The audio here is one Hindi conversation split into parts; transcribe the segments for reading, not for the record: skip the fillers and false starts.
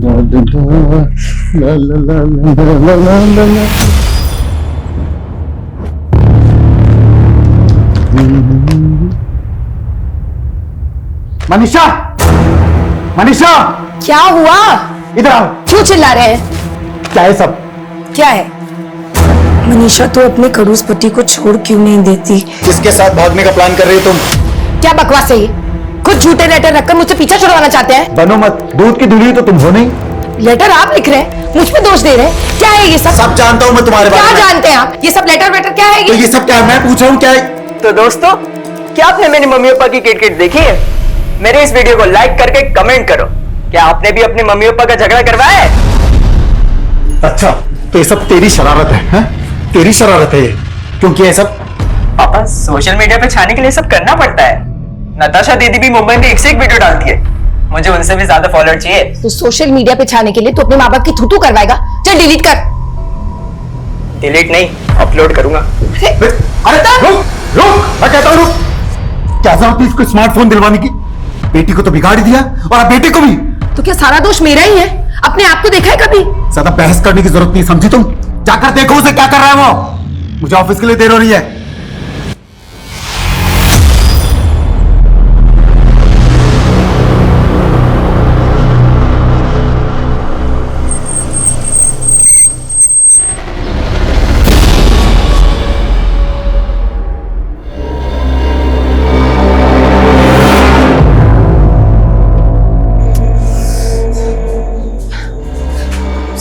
मनीषा, मनीषा, क्या हुआ? इधर आओ। क्यों चिल्ला रहे हैं? क्या है सब? क्या है? मनीषा तो अपने खड़ूस पति को छोड़ क्यों नहीं देती? किसके साथ भागने का प्लान कर रही हो तुम? क्या बकवास है ये? खुद झूठे लेटर रखकर मुझसे पीछा छुड़वाना चाहते हैं। बनो मत, दूध की दुल्हन तो तुम हो नहीं। लेटर आप लिख रहे हैं, मुझ पे दोष दे रहे हैं। क्या है ये सब? सब जानता हूँ मैं तुम्हारे बारे में। क्या जानते हैं आप? ये सब लेटर वेटर क्या है? तो ये सब क्या है? मैं पूछ रहा हूँ क्या है? तो दोस्तों, क्या आपने मेरी मम्मी पापा की किट देखी है? मेरे इस वीडियो को लाइक करके कमेंट करो। क्या आपने भी अपने मम्मी पापा का झगड़ा करवाया है? अच्छा, तो ये सब तेरी शरारत है? तेरी शरारत है ये? क्योंकि ये सब पापा, सोशल मीडिया पे छाने के लिए सब करना पड़ता है। नताशा दीदी भी मुंबई में एक से एक वीडियो डालती है। मुझे उनसे भी ज्यादा फॉलोअर चाहिए। तो सोशल मीडिया पे छाने के लिए तो अपने माँ बाप की थूथू करवाएगा। चल डिलीट कर। डिलीट नहीं, अपलोड करूंगा। अरे रुक रुक, मैं कहता हूँ रुक। क्या जरूरत थी इसको स्मार्टफोन दिलवाने की? बेटी को तो बिगाड़ दिया और अब बेटे को भी। तो क्या सारा दोष मेरा ही है? अपने आप को देखा है कभी? ज्यादा बहस करने की जरूरत नहीं, समझी तुम? जाकर देखो उसे क्या कर रहा है वो। मुझे ऑफिस के लिए देर हो रही है।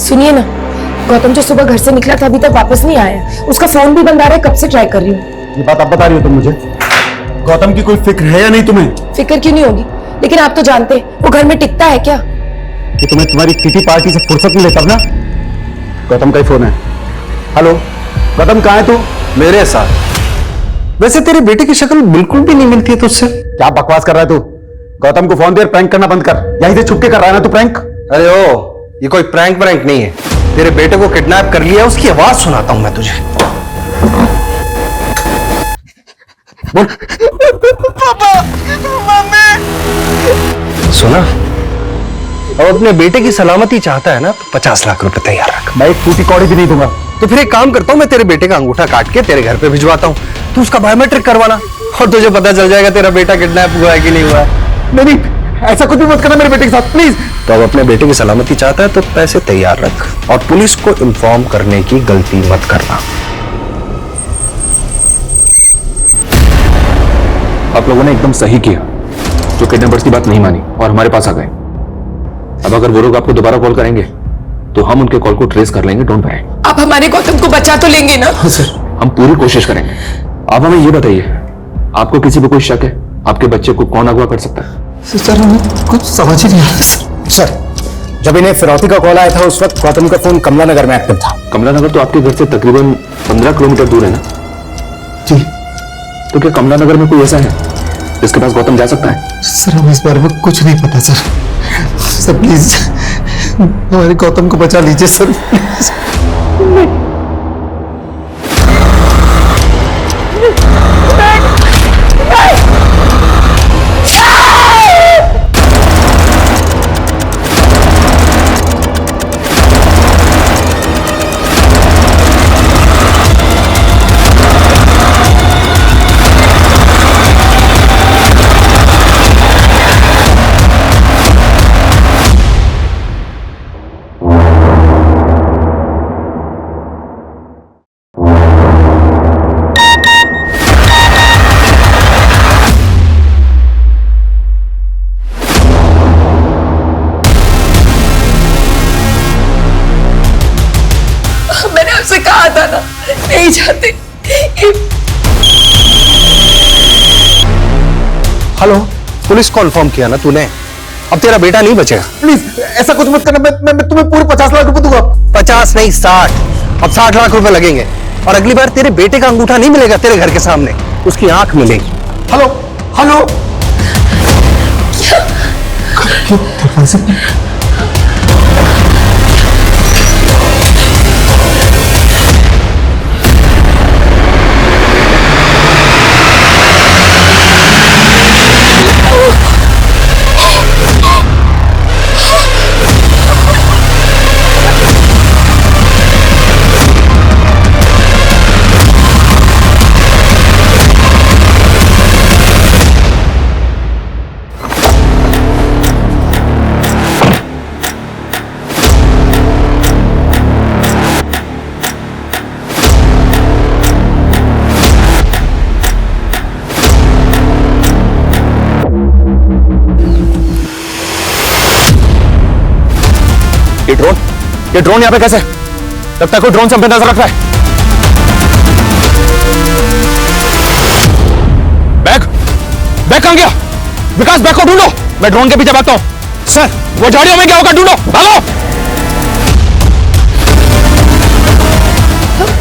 सुनिए ना, गौतम जो सुबह घर से निकला था अभी तक वापस नहीं आया। उसका फोन भी बंद आ रहा है, कब से ट्राई कर रही हूँ। ये बात अब बता रही हो तुम मुझे? गौतम की कोई फिक्र है या नहीं तुम्हें? फिक्र क्यों नहीं होगी, लेकिन आप तो जानते हैं वो घर में टिकता है क्या? कि तुम्हें तुम्हारी किटी पार्टी से फुर्सत मिले तब ना। गौतम का ही फोन है। हेलो गौतम, कहाँ है तू? मेरे साथ। वैसे तेरी बेटी की शक्ल बिल्कुल भी नहीं मिलती है तुझसे। क्या बकवास कर रहा है तू? गौतम को फोन दे और प्रैंक करना बंद कर। यहीं से छुप के कर रहा है ना तू प्रैंक? अरे ओ, ये कोई प्रैंक नहीं है। तेरे बेटे को किडनैप कर लिया, उसकी आवाज सुनाता हूं मैं तुझे। बोल। पापा, मम्मी। सुना? अब अपने बेटे की सलामती चाहता है ना, तो 50 लाख रुपए तैयार रख। मैं एक फूटी कौड़ी भी नहीं दूंगा। तो फिर एक काम करता हूं, मैं तेरे बेटे का अंगूठा काट के तेरे घर पे भिजवाता हूं। तू उसका बायोमेट्रिक करवाना और तुझे पता चल जाएगा तेरा बेटा किडनैप हुआ है कि नहीं हुआ है। नहीं, ऐसा कुछ भी मत करना मेरे बेटे के साथ प्लीज। तो अब अपने बेटे की सलामती चाहता है तो पैसे तैयार रख और पुलिस को इन्फॉर्म करने की गलती मत करना। आप लोगों ने एकदम सही किया जो किडनैपर्स की बात नहीं मानी और हमारे पास आ गए। अब अगर वो लोग आपको दोबारा कॉल करेंगे तो हम उनके कॉल को ट्रेस कर लेंगे। Don't worry. आप हमारे गौतम को बचा तो लेंगे ना? हाँ सर, हम पूरी कोशिश करेंगे। आप हमें ये बताइए, आपको किसी पे कोई शक है? आपके बच्चे को कौन अगवा कर सकता है? सर हमें कुछ समझ ही नहीं आया। सर, जब इन्हें फिरौती का कॉल आया था उस वक्त गौतम का फोन कमला नगर में एक्टिव था। कमला नगर तो आपके घर से तकरीबन 15 किलोमीटर दूर है ना? जी। तो क्या कमला नगर में कोई ऐसा है जिसके पास गौतम जा सकता है? सर हमें इस बारे में कुछ नहीं पता सर। सर प्लीज हमारे गौतम को बचा लीजिए सर। मैंने आपसे कहा था ना, नहीं जाते। हेलो, पुलिस को इन्फॉर्म किया ना तूने? अब तेरा बेटा नहीं बचेगा। प्लीज ऐसा कुछ मत करना। मैं तुम्हें पूरे 50 लाख रुपए दूंगा। 50 नहीं 60। अब 60 लाख रुपए लगेंगे और अगली बार तेरे बेटे का अंगूठा नहीं मिलेगा तेरे घर के सामने, उसकी आंख मिलेगी। Hello hello. ये ड्रोन यहाँ पे कैसे? लगता है कोई ड्रोन से हम पे नजर रख रहा है। बैग कहां गया? विकास, बैग को ढूंढो, मैं ड्रोन के पीछे भागता हूं। सर, वो झाड़ियों में क्या होगा? ढूंढो, भागो।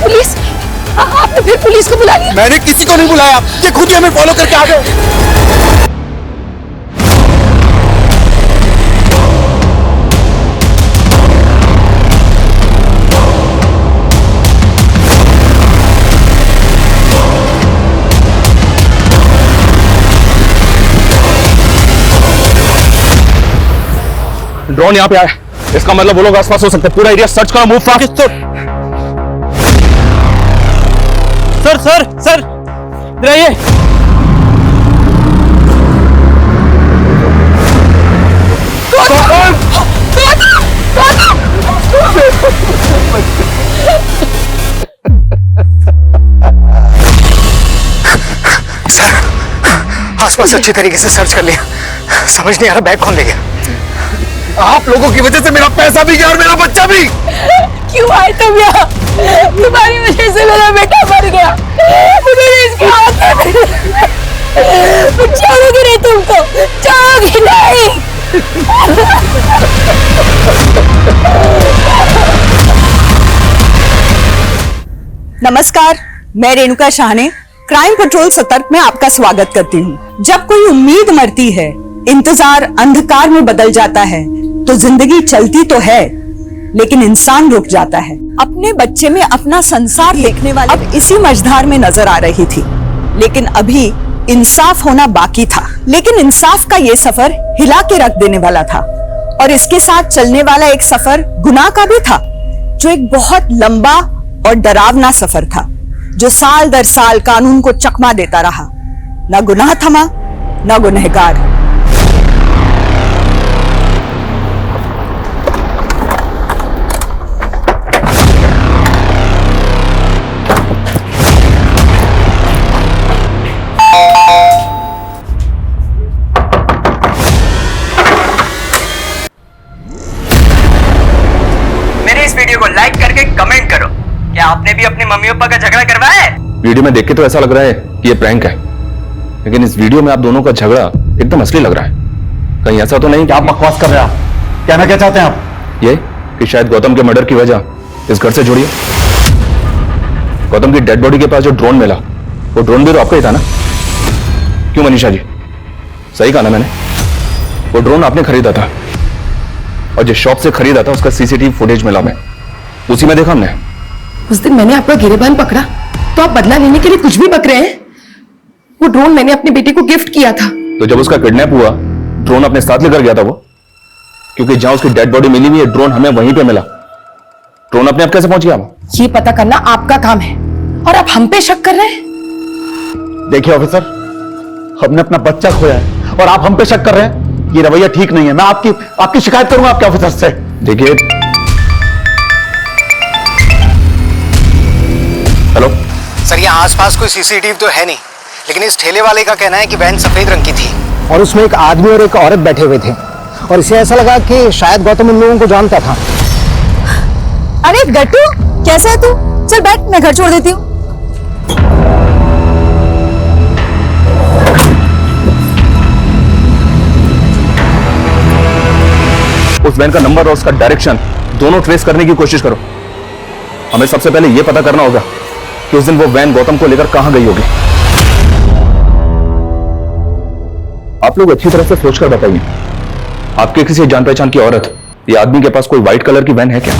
पुलिस? आपने फिर पुलिस को बुला लिया? मैंने किसी को नहीं बुलाया, ये खुद ही हमें फॉलो करके आ गए। ड्रोन यहाँ पे आया, इसका मतलब वो लोग आसपास हो सकते हैं। पूरा एरिया सर्च करो, मूव फास्ट। सर इधर आइए। सर, आसपास अच्छी तरीके से सर्च कर लिया, समझ नहीं आ रहा बैग कौन ले गया। आप लोगों की वजह से मेरा पैसा भी गया और मेरा बच्चा भी। क्यों आए तुम यहाँ? तुम्हारी वजह से मेरा बेटा मर गया। मुझे इसके हाथ में छोड़ोगी नहीं, तुमको छोड़ोगी नहीं। नमस्कार, मैं रेणुका शाहने क्राइम पेट्रोल सतर्क में आपका स्वागत करती हूँ। जब कोई उम्मीद मरती है, इंतजार अंधकार में बदल जाता है, तो जिंदगी चलती तो है लेकिन इंसान रुक जाता है। अपने बच्चे में अपना संसार देखने वाली अब इसी मझधार में नजर आ रही थी, लेकिन अभी इंसाफ होना बाकी था। लेकिन इंसाफ का ये सफर हिला के रख देने वाला था और इसके साथ चलने वाला एक सफर गुनाह का भी था, जो एक बहुत लंबा और डरावना सफर था, जो साल दर साल कानून को चकमा देता रहा। न गुनाह थमा, न गुनहगार। मेरे इस वीडियो को लाइक करके कमेंट करो, क्या आपने भी अपने मम्मी पापा का झगड़ा करवाया है? वीडियो में देख के तो ऐसा लग रहा है कि ये प्रैंक है, लेकिन इस वीडियो में आप दोनों का झगड़ा एकदम असली लग रहा है। कहीं ऐसा तो नहीं कि आप बकवास कर रहे हैं? आप कहना क्या चाहते हैं आप? ये कि शायद गौतम के मर्डर की वजह इस घर से जुड़ी है। गौतम की डेड बॉडी के पास जो ड्रोन मिला, वो ड्रोन भी तो आपका ही था ना? क्यों मनीषा जी, सही कहा ना मैंने? वो ड्रोन आपने खरीदा था और जिस शॉप से खरीदा था उसका सीसीटीवी फुटेज मिला, मैं उसी में देखा हमने। उस दिन मैंने आपका गिरेबान पकड़ा तो आप बदला लेने के लिए कुछ भी बक रहे हैं। वो ड्रोन मैंने अपने बेटे को गिफ्ट किया था। तो जब उसका किडनैप हुआ, ड्रोन अपने साथ लेकर गया था वो, क्योंकि जहां उसकी डेड बॉडी मिली हुई है, ड्रोन हमें वहीं पे मिला। ड्रोन अपने आप कैसे पहुंच गया? ये पता करना आपका काम है और आप हम पे शक कर रहे हैं। देखिए ऑफिसर, हमने अपना बच्चा खोया है और आप हम पे शक कर रहे हैं, ये रवैया ठीक नहीं है। मैं आपकी शिकायत करूंगा आपके ऑफिसर से। देखिए, हेलो सर, यहाँ आसपास कोई सीसीटीवी तो है नहीं, लेकिन इस ठेले वाले का कहना है कि वैन सफेद रंग की थी और उसमें एक आदमी और एक औरत बैठे हुए थे और इसे ऐसा लगा कि शायद गौतम उन लोगों को जानता था। अरे गट्टू, कैसा है तू? चल बैठ, मैं घर छोड़ देती हूँ। उस वैन का नंबर और उसका डायरेक्शन दोनों ट्रेस करने की कोशिश करो। हमें सबसे पहले यह पता करना होगा कि उस दिन वो वैन गौतम को लेकर कहां गई होगी। आप लोग अच्छी तरह से सोचकर बताइए, आपके किसी जान पहचान की औरत या आदमी के पास कोई व्हाइट कलर की वैन है क्या?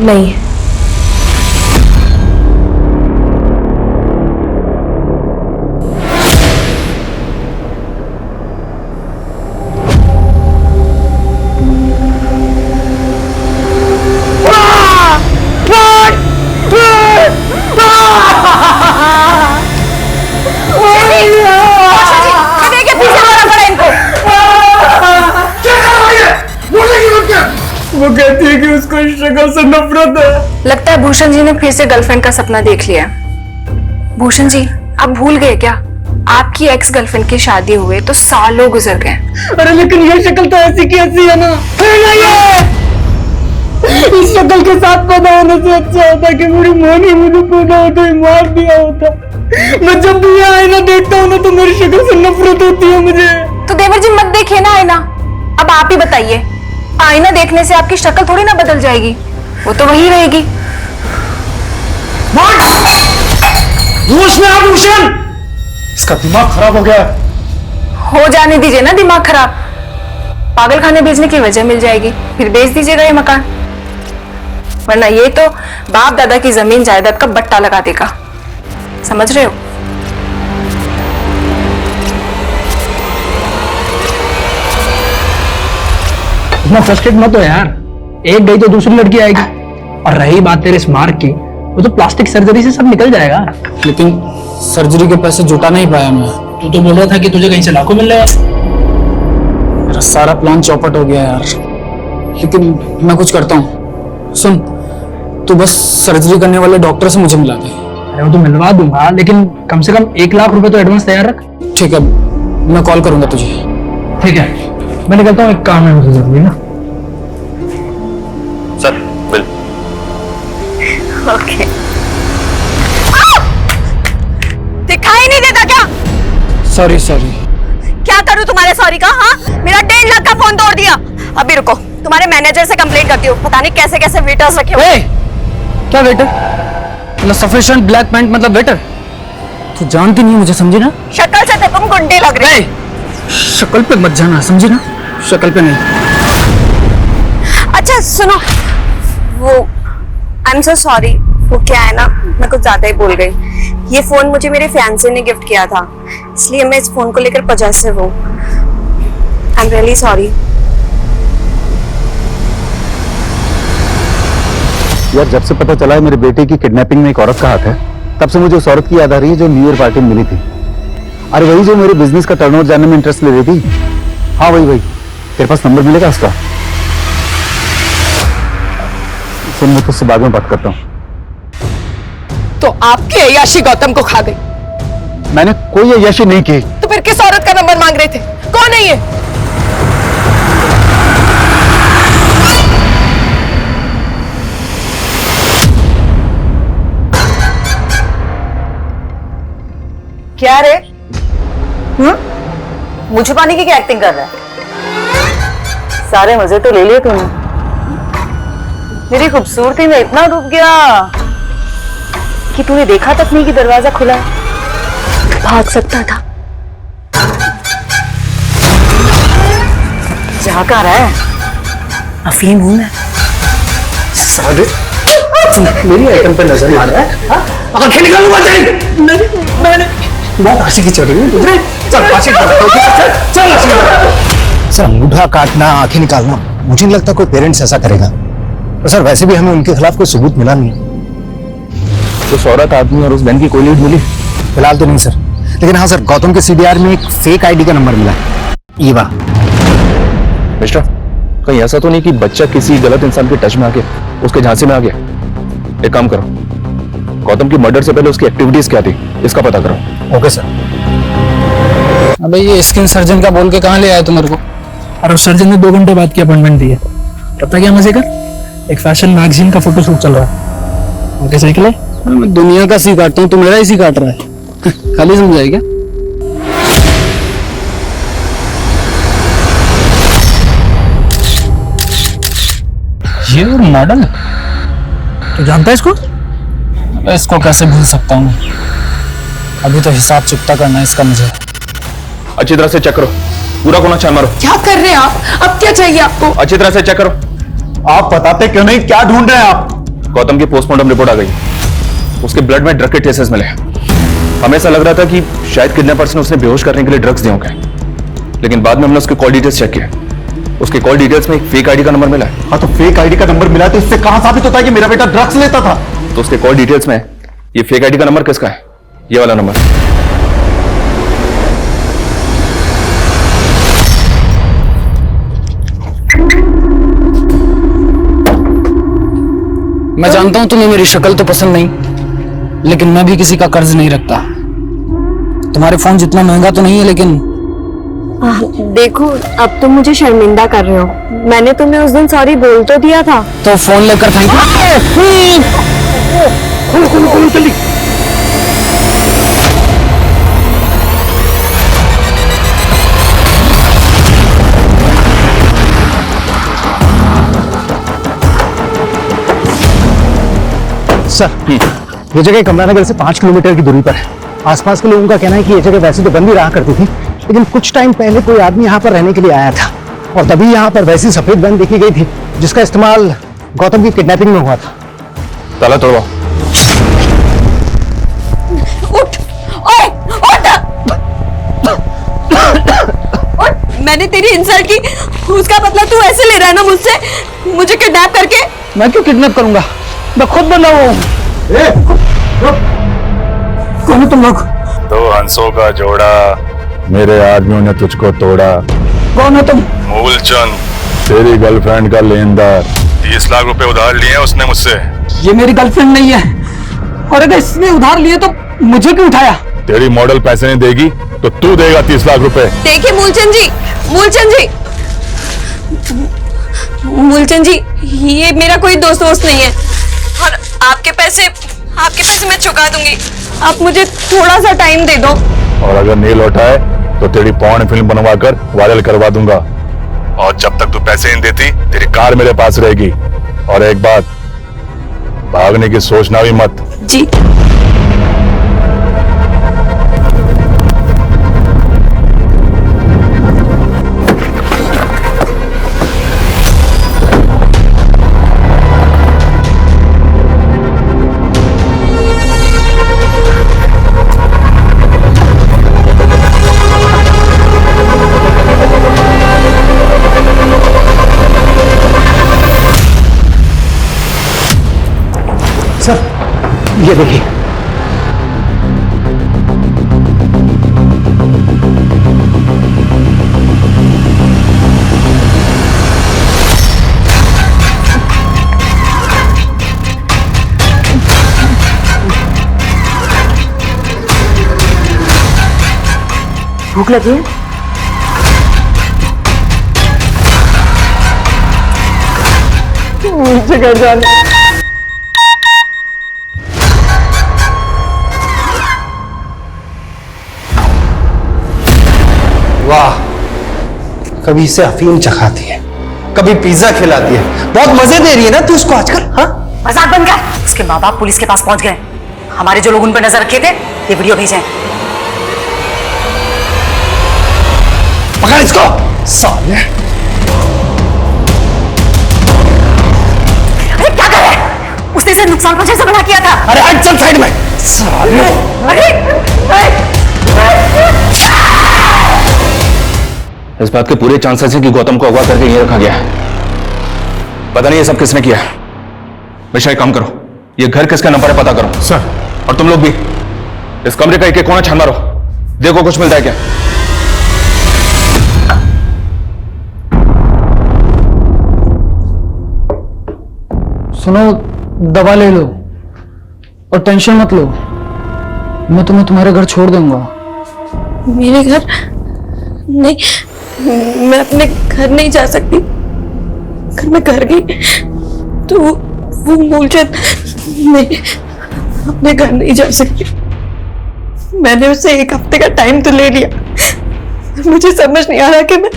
नहीं। वो कहती है कि उसको इस शक्ल से नफरत है। लगता है भूषण जी ने फिर से गर्लफ्रेंड का सपना देख लिया। भूषण जी, आप भूल गए क्या? आपकी एक्स गर्लफ्रेंड की शादी हुए तो सालों गुजर गए। अरे लेकिन ये शक्ल तो ऐसी की ऐसी है ना। इस शक्ल के साथ पैदा होने से अच्छा होता कि मेरी माँ ने मुझे पैदा होते ही मार दिया होता। मैं जब भी ये आईना देखता हूँ ना तो मेरी शक्ल से नफरत होती है मुझे। तो देवर जी मत देखिए ना आईना, अब आप ही बताइए, आईना देखने से आपकी शक्ल थोड़ी ना बदल जाएगी, वो तो वही रहेगी। होश में आप भूषण, इसका दिमाग खराब हो गया। हो जाने दीजिए ना दिमाग खराब, पागल खाने भेजने की वजह मिल जाएगी, फिर बेच दीजिएगा ये मकान, वरना ये तो बाप दादा की जमीन जायदाद का बट्टा लगा देगा, समझ रहे हो? इतना फ्रस्ट्रेट मत हो यार, एक गई तो दूसरी लड़की आएगी। और रही बात तेरे स्मार्ट की, वो तो प्लास्टिक सर्जरी से सब निकल जाएगा। लेकिन सर्जरी के पैसे जुटा नहीं पाया मैं। तू तो बोल रहा था कि तुझे कहीं से लाखों मिल रहे हैं। मेरा सारा प्लान चौपट हो गया यार। लेकिन मैं कुछ करता हूँ, सुन, तू बस सर्जरी करने वाले डॉक्टर से मुझे मिला दे। अरे वो तो मिलवा दूंगा, लेकिन कम से कम 1 लाख रुपए तो एडवांस तैयार रख। ठीक है, मैं कॉल करूंगा तुझे। ठीक है, मैं निकलता हूँ, एक काम है मुझे जरूरी ना। Sir bill. ओके। दिखाई नहीं देता क्या? सॉरी। क्या करूं तुम्हारे सॉरी का? हाँ, मेरा 1.5 लाख का फोन तोड़ दिया। अभी रुको, तुम्हारे मैनेजर से कंप्लेंट करती हूँ, पता नहीं कैसे कैसे वेटर्स रखे हुए। क्या वेटर? मतलब सफिशिएंट ब्लैक पैंट मतलब वेटर? तू जानती नहीं मुझे, समझी ना? शक्ल से तो तुम गुंडे लग रहे। शक्ल पे मत जाना, समझी ना? शक्ल पे नहीं। अच्छा सुनो, वो आई एम सो सॉरी, वो क्या है ना, मैं कुछ ज्यादा ही बोल गई। ये फोन मुझे मेरे फियांसे ने गिफ्ट किया था, इसलिए मैं इस फोन को लेकर पजेसिव हूँ। I am really sorry. यार जब से पता चला है मेरे बेटे की किडनैपिंग में एक औरत का हाथ है, तब से मुझे उस औरत की याद आ रही है जो न्यू ईयर पार्टी में मिली थी। अरे वही जो मेरे बिजनेस का टर्नओवर जानने में इंटरेस्ट ले रही थी। हाँ वही। तेरे पास नंबर मिलेगा उसका? सुन, मैं तुझसे बाद में बात करता हूँ। तो आपकी अय्याशी गौतम को खा गई। मैंने कोई अय्याशी नहीं की। तो फिर किस औरत का नंबर मांग रहे थे? कौन है ये? क्या रे? मुझे छुपाने की क्या एक्टिंग कर रहा है? सारे मजे तो ले लिए तूने। मेरी खूबसूरती में इतना डूब गया कि तूने देखा तक नहीं कि दरवाजा खुला है। भाग सकता था। जा कहाँ रहा है? अफीम हूं मैं। साले मेरी आइटम पे नजर मार रहा है। आंखें निकालूंगा तेरी। मैंने बहुत आशी की चढ़ रही है तुझे। चल आशी चल सर, अंगूठा काटना, आंखें निकालना, मुझे नहीं लगता कोई पेरेंट्स ऐसा करेगा। और सर वैसे भी हमें उनके खिलाफ कोई सबूत मिला नहीं। उस औरत आदमी और उस बहन की कोई लीड मिली? फिलहाल तो नहीं सर, लेकिन हाँ सर, गौतम के सीडीआर में एक फेक आईडी का नंबर मिला है, ईवा। मिस्टर, कहीं ऐसा तो नहीं कि बच्चा किसी गलत इंसान के टच में आके उसके झांसे में आ गया? एक काम करो, गौतम की मर्डर से पहले उसकी एक्टिविटीज क्या थी इसका पता करो। Okay sir. अबे ये स्किन सर्जन का बोल के कहाँ ले आया तू मेरे को? और उस सर्जन ने 2 घंटे बाद की अपॉइंटमेंट दी है। पता क्या मजे का? एक फैशन मैगजीन का फोटोशूट चल रहा है। ओके सही है। मैं दुनिया का सी काटता हूँ, तू मेरा इसी काट रहा है। खाली समझाई क्या? ये मॉडल तू जानता है इसको? इसको कैसे भूल सकता हूँ? अभी तो हिसाब चुकता करना है इसका मुझे। अच्छी तरह से चेक करो, पूरा कोना छान मारो। क्या कर रहे हैं आप? अब क्या चाहिए आपको? अच्छी तरह से चेक करो। आप बताते क्यों नहीं, क्या ढूंढ रहे हैं आप? गौतम की पोस्टमार्टम रिपोर्ट आ गई, उसके ब्लड में ड्रग के ट्रेसेस मिले। हमें ऐसा लग रहा था कि शायद किडनैपर्स ने उसे बेहोश करने के लिए ड्रग्स दिए होंगे, लेकिन बाद में हमने उसके कॉल डिटेल्स चेक किए, उसके कॉल डिटेल्स में एक फेक आईडी का नंबर मिला है। हाँ तो फेक आईडी का नंबर मिला तो इससे कहां साबित होता है कि मेरा बेटा ड्रग्स लेता था? तो उसके कॉल डिटेल्स में ये फेक आईडी का नंबर किसका है? ये वाला नंबर। मैं जानता हूं तुम्हें मेरी शक्ल तो पसंद नहीं, लेकिन मैं भी किसी का कर्ज नहीं रखता। तुम्हारे फोन जितना महंगा तो नहीं है, लेकिन देखो अब तुम मुझे शर्मिंदा कर रहे हो। मैंने तुम्हें उस दिन सॉरी बोल तो दिया था। तो फोन लेकर थैंक जल्दी। सर, ये जगह कमला से 5 किलोमीटर की दूरी पर है। आसपास के लोगों का कहना है कि ये जगह वैसे तो बंद ही रहा करती थी, लेकिन कुछ टाइम पहले कोई आदमी यहाँ पर रहने के लिए आया था और तभी यहाँ पर वैसी सफेद वैन देखी गई थी जिसका इस्तेमाल गौतम की किडनैपिंग में हुआ था। ताला तोड़वाओ। उठ, ओए, उठ। मैंने तेरी इंसल्ट की, उसका बदला तू ऐसे ले रहा है ना मुझसे, मुझे किडनैप करके। मैं क्यों किडनैप करूंगा, मैं खुद बना हुआ हूँ। कौन हो तुम लोग? 2 हंसों का जोड़ा, मेरे आदमियों ने तुझको तोड़ा। कौन हो तुम? मूलचंद, तेरी गर्लफ्रेंड का लेनदार। 30 लाख रुपए उधार लिए उसने मुझसे। ये मेरी गर्लफ्रेंड नहीं है, और अगर इसने उधार लिए तो मुझे क्यों उठाया? तेरी मॉडल पैसे नहीं देगी तो तू देगा 30 लाख रुपए। देखिए मूलचंद जी, मूलचंद जी, ये मेरा कोई दोस्त नहीं है और आपके पैसे मैं चुका दूंगी। आप मुझे थोड़ा सा टाइम दे दो। और अगर नहीं लौटाए तो तेरी पॉर्न फिल्म बनवाकर वायरल करवा दूंगा। और जब तक तू पैसे नहीं देती तेरी कार मेरे पास रहेगी। और एक बात, भागने की सोचना भी मत। जी। सर, ये देखिए। भूख लगी है? मुझे घर जाना। वाह, कभी इसे अफीम चखाती है, कभी पिज्जा खिलाती है। बहुत मजे दे रही है ना तू उसको आजकल। हाँ, मजाक बंद कर। उसके माँ बाप पुलिस के पास पहुंच गए। हमारे जो लोग उन पर नजर रखे थे ये वीडियो भेजे। पकड़ इसको साले। अरे क्या कर रहा है? उसने इसे नुकसान पहुंचाने से मना किया था। अरे हट, चल साइड में साले। इस बात के पूरे चांसेस हैं कि गौतम को अगवा करके यहीं रखा गया है। पता नहीं ये सब किसने किया है। मिश्रा, एक काम करो, ये घर किसका नंबर है पता करो। सर। और तुम लोग भी इस कमरे का एक कोना छान मारो, देखो कुछ मिलता है क्या। सुनो, दवा ले लो और टेंशन मत लो, मैं तुम्हें तुम्हारे घर छोड़ दूंगा। मेरे घर नहीं, मैं अपने घर नहीं जा सकती। अगर मैं घर गई तो वो मूलचंद, नहीं, अपने घर नहीं जा सकती। मैंने उससे 1 हफ्ते का टाइम तो ले लिया। मुझे समझ नहीं आ रहा कि मैं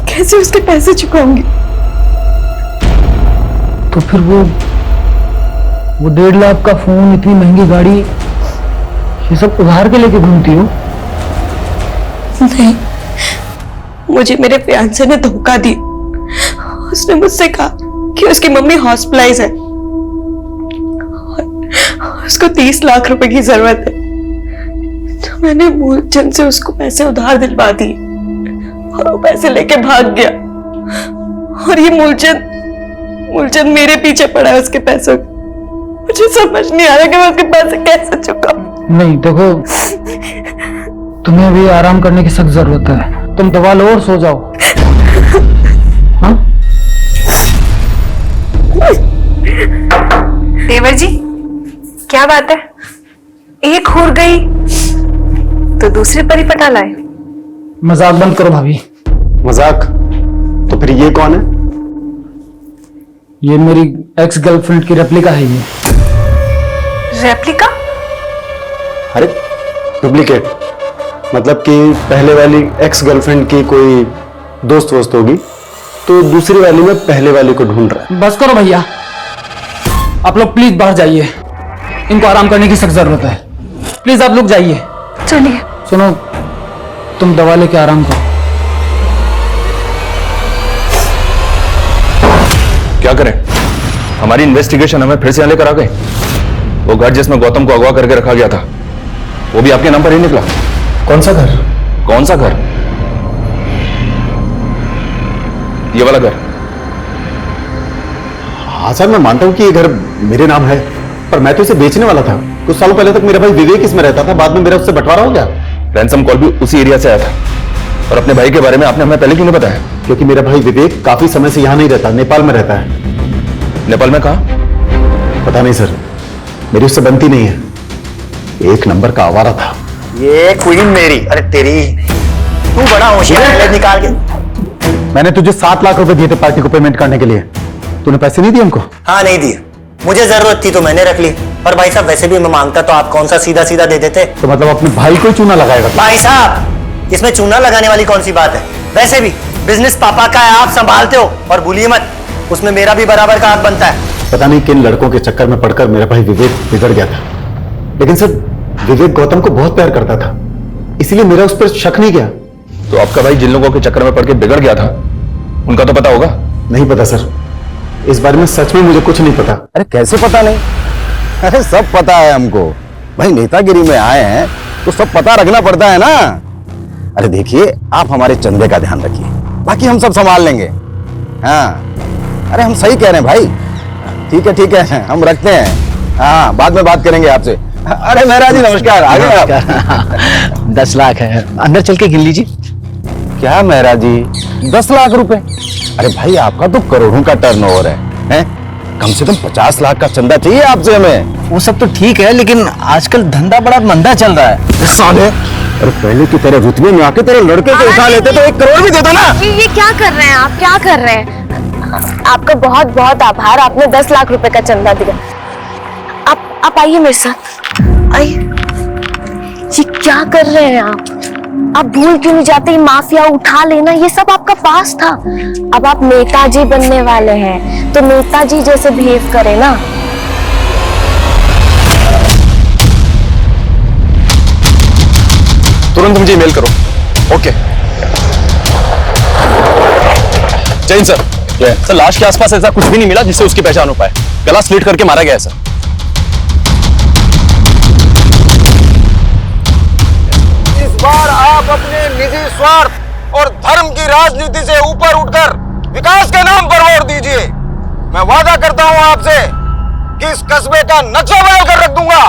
कैसे उसके पैसे चुकाऊंगी। तो फिर वो 1.5 लाख का फोन, इतनी महंगी गाड़ी, ये सब उधार के लेके घूमती हो? नहीं, मुझे मेरे फियांसे ने धोखा दिया। उसने मुझसे कहा कि उसकी मम्मी हॉस्पिटलाइज है और उसको 30 लाख रुपए की जरूरत है। तो मैंने मूलचंद से उसको पैसे उधार दिलवा दिए और वो पैसे लेके भाग गया। और ये मूलचंद मेरे पीछे पड़ा है उसके पैसों का। मुझे समझ नहीं आ रहा कि मैं उसके पैसे कैसे चुकाऊं। नहीं देखो, तुम्हें अभी आराम करने की सख्त जरूरत है। तुम दवा लो और सो जाओ। हाँ? देवर जी, क्या बात है? एक हुर गई तो दूसरी परी पटा लाए। मजाक बंद करो भाभी। मजाक? तो फिर ये कौन है? ये मेरी एक्स गर्लफ्रेंड की रेप्लिका है ये। रेप्लिका? अरे डुप्लीकेट मतलब कि पहले वाली एक्स गर्लफ्रेंड की कोई दोस्त वोस्त होगी तो दूसरी वाली में पहले वाली को ढूंढ रहा है। बस करो भैया, आप लोग प्लीज बाहर जाइए, इनको आराम करने की सख्त जरूरत है। प्लीज आप लोग जाइए। चलिए। सुनो, तुम दवा लेके आराम करो। क्या करें? हमारी इन्वेस्टिगेशन हमें फिर से यहाँ लेकर आ गए। वो घर जिसमें गौतम को अगवा करके रखा गया था वो भी आपके नाम पर ही निकला। कौन सा घर? कौन सा घर? ये वाला घर। हाँ सर, मैं मानता हूँ कि ये घर मेरे नाम है, पर मैं तो इसे बेचने वाला था। कुछ सालों पहले तक मेरा भाई विवेक इसमें रहता था, बाद में मेरा उससे बंटवारा हो गया। रैंसम कॉल भी उसी एरिया से आया था। और अपने भाई के बारे में आपने हमें पहले क्यों नहीं बताया? क्योंकि मेरा भाई विवेक काफी समय से यहाँ नहीं रहता, नेपाल में रहता है। नेपाल में कहाँ? पता नहीं सर, मेरी उससे बनती नहीं है। एक नंबर का आवारा था ये क्वीन मेरी। अरे तेरी, तू बड़ा होशियार है, निकाल के। मैंने तुझे 7 लाख रुपए दिए थे पार्टी को पेमेंट करने के लिए, तूने पैसे नहीं दिए हमको? हाँ नहीं दिए, मुझे जरूरत थी तो मैंने रख ली। और भाई साहब वैसे भी मैं मांगता तो आप कौन सा सीधा सीधा दे देते। तो मतलब अपने भाई को चूना लगाएगा? भाई साहब इसमें चूना लगाने वाली कौन सी बात है? वैसे भी बिजनेस पापा का है, आप संभालते हो। और भूलिए मत, उसमें मेरा भी बराबर का हाथ बनता है। पता नहीं किन लड़कों के चक्कर में पड़कर मेरा भाई विवेक बिगड़ गया था, लेकिन सर विवेक गौतम को बहुत प्यार करता था, इसलिए मेरा उस पर शक नहीं गया। तो आपका भाई जिन लोगों के चक्कर में पड़ के बिगड़ गया था उनका तो पता होगा? नहीं पता सर, इस बारे में सच में मुझे कुछ नहीं पता। अरे कैसे पता नहीं? अरे सब पता है हमको, भाई नेतागिरी में आए हैं तो सब पता रखना पड़ता है ना। अरे देखिए, आप हमारे चंदे का ध्यान रखिए, बाकी हम सब संभाल लेंगे। हाँ, अरे हम सही कह रहे हैं भाई। ठीक है, हम रखते हैं। हाँ, बाद में बात करेंगे आपसे। अरे मेहरा जी नमस्कार, आ गए आप? 10 लाख है, अंदर चल के गिन लीजिए। क्या मेहरा जी, 10 लाख रुपए? अरे भाई आपका तो करोड़ों का टर्नओवर है? कम से कम 50 लाख का चंदा चाहिए आपसे हमें। वो सब तो ठीक है, लेकिन आजकल धंधा बड़ा मंदा चल रहा है। साले, अरे पहले की तरह रुतबे में आके तेरे लड़के को उठा लेते तो 1 करोड़ भी देता ना। ये क्या कर रहे हैं आप? क्या कर रहे हैं? आपका बहुत बहुत आभार, आपने 10 लाख रुपए का चंदा दिया। आप आइए मेरे साथ, आइए। ये क्या कर रहे हैं आप भूल क्यों नहीं जाते? माफिया उठा लेना ये सब आपका पास था। अब आप नेताजी बनने वाले हैं तो नेताजी जैसे बिहेव करें ना। तुरंत मुझे ईमेल करो। ओके। जैन सर, सर लाश के आसपास ऐसा कुछ भी नहीं मिला जिससे उसकी पहचान हो पाए। गला स्लिट करके मारा गया है सर। इस बार आप अपने निजी स्वार्थ और धर्म की राजनीति से ऊपर उठकर विकास के नाम पर वोट दीजिए। मैं वादा करता हूं आपसे कि इस कस्बे का नक्शा बना कर रख दूंगा।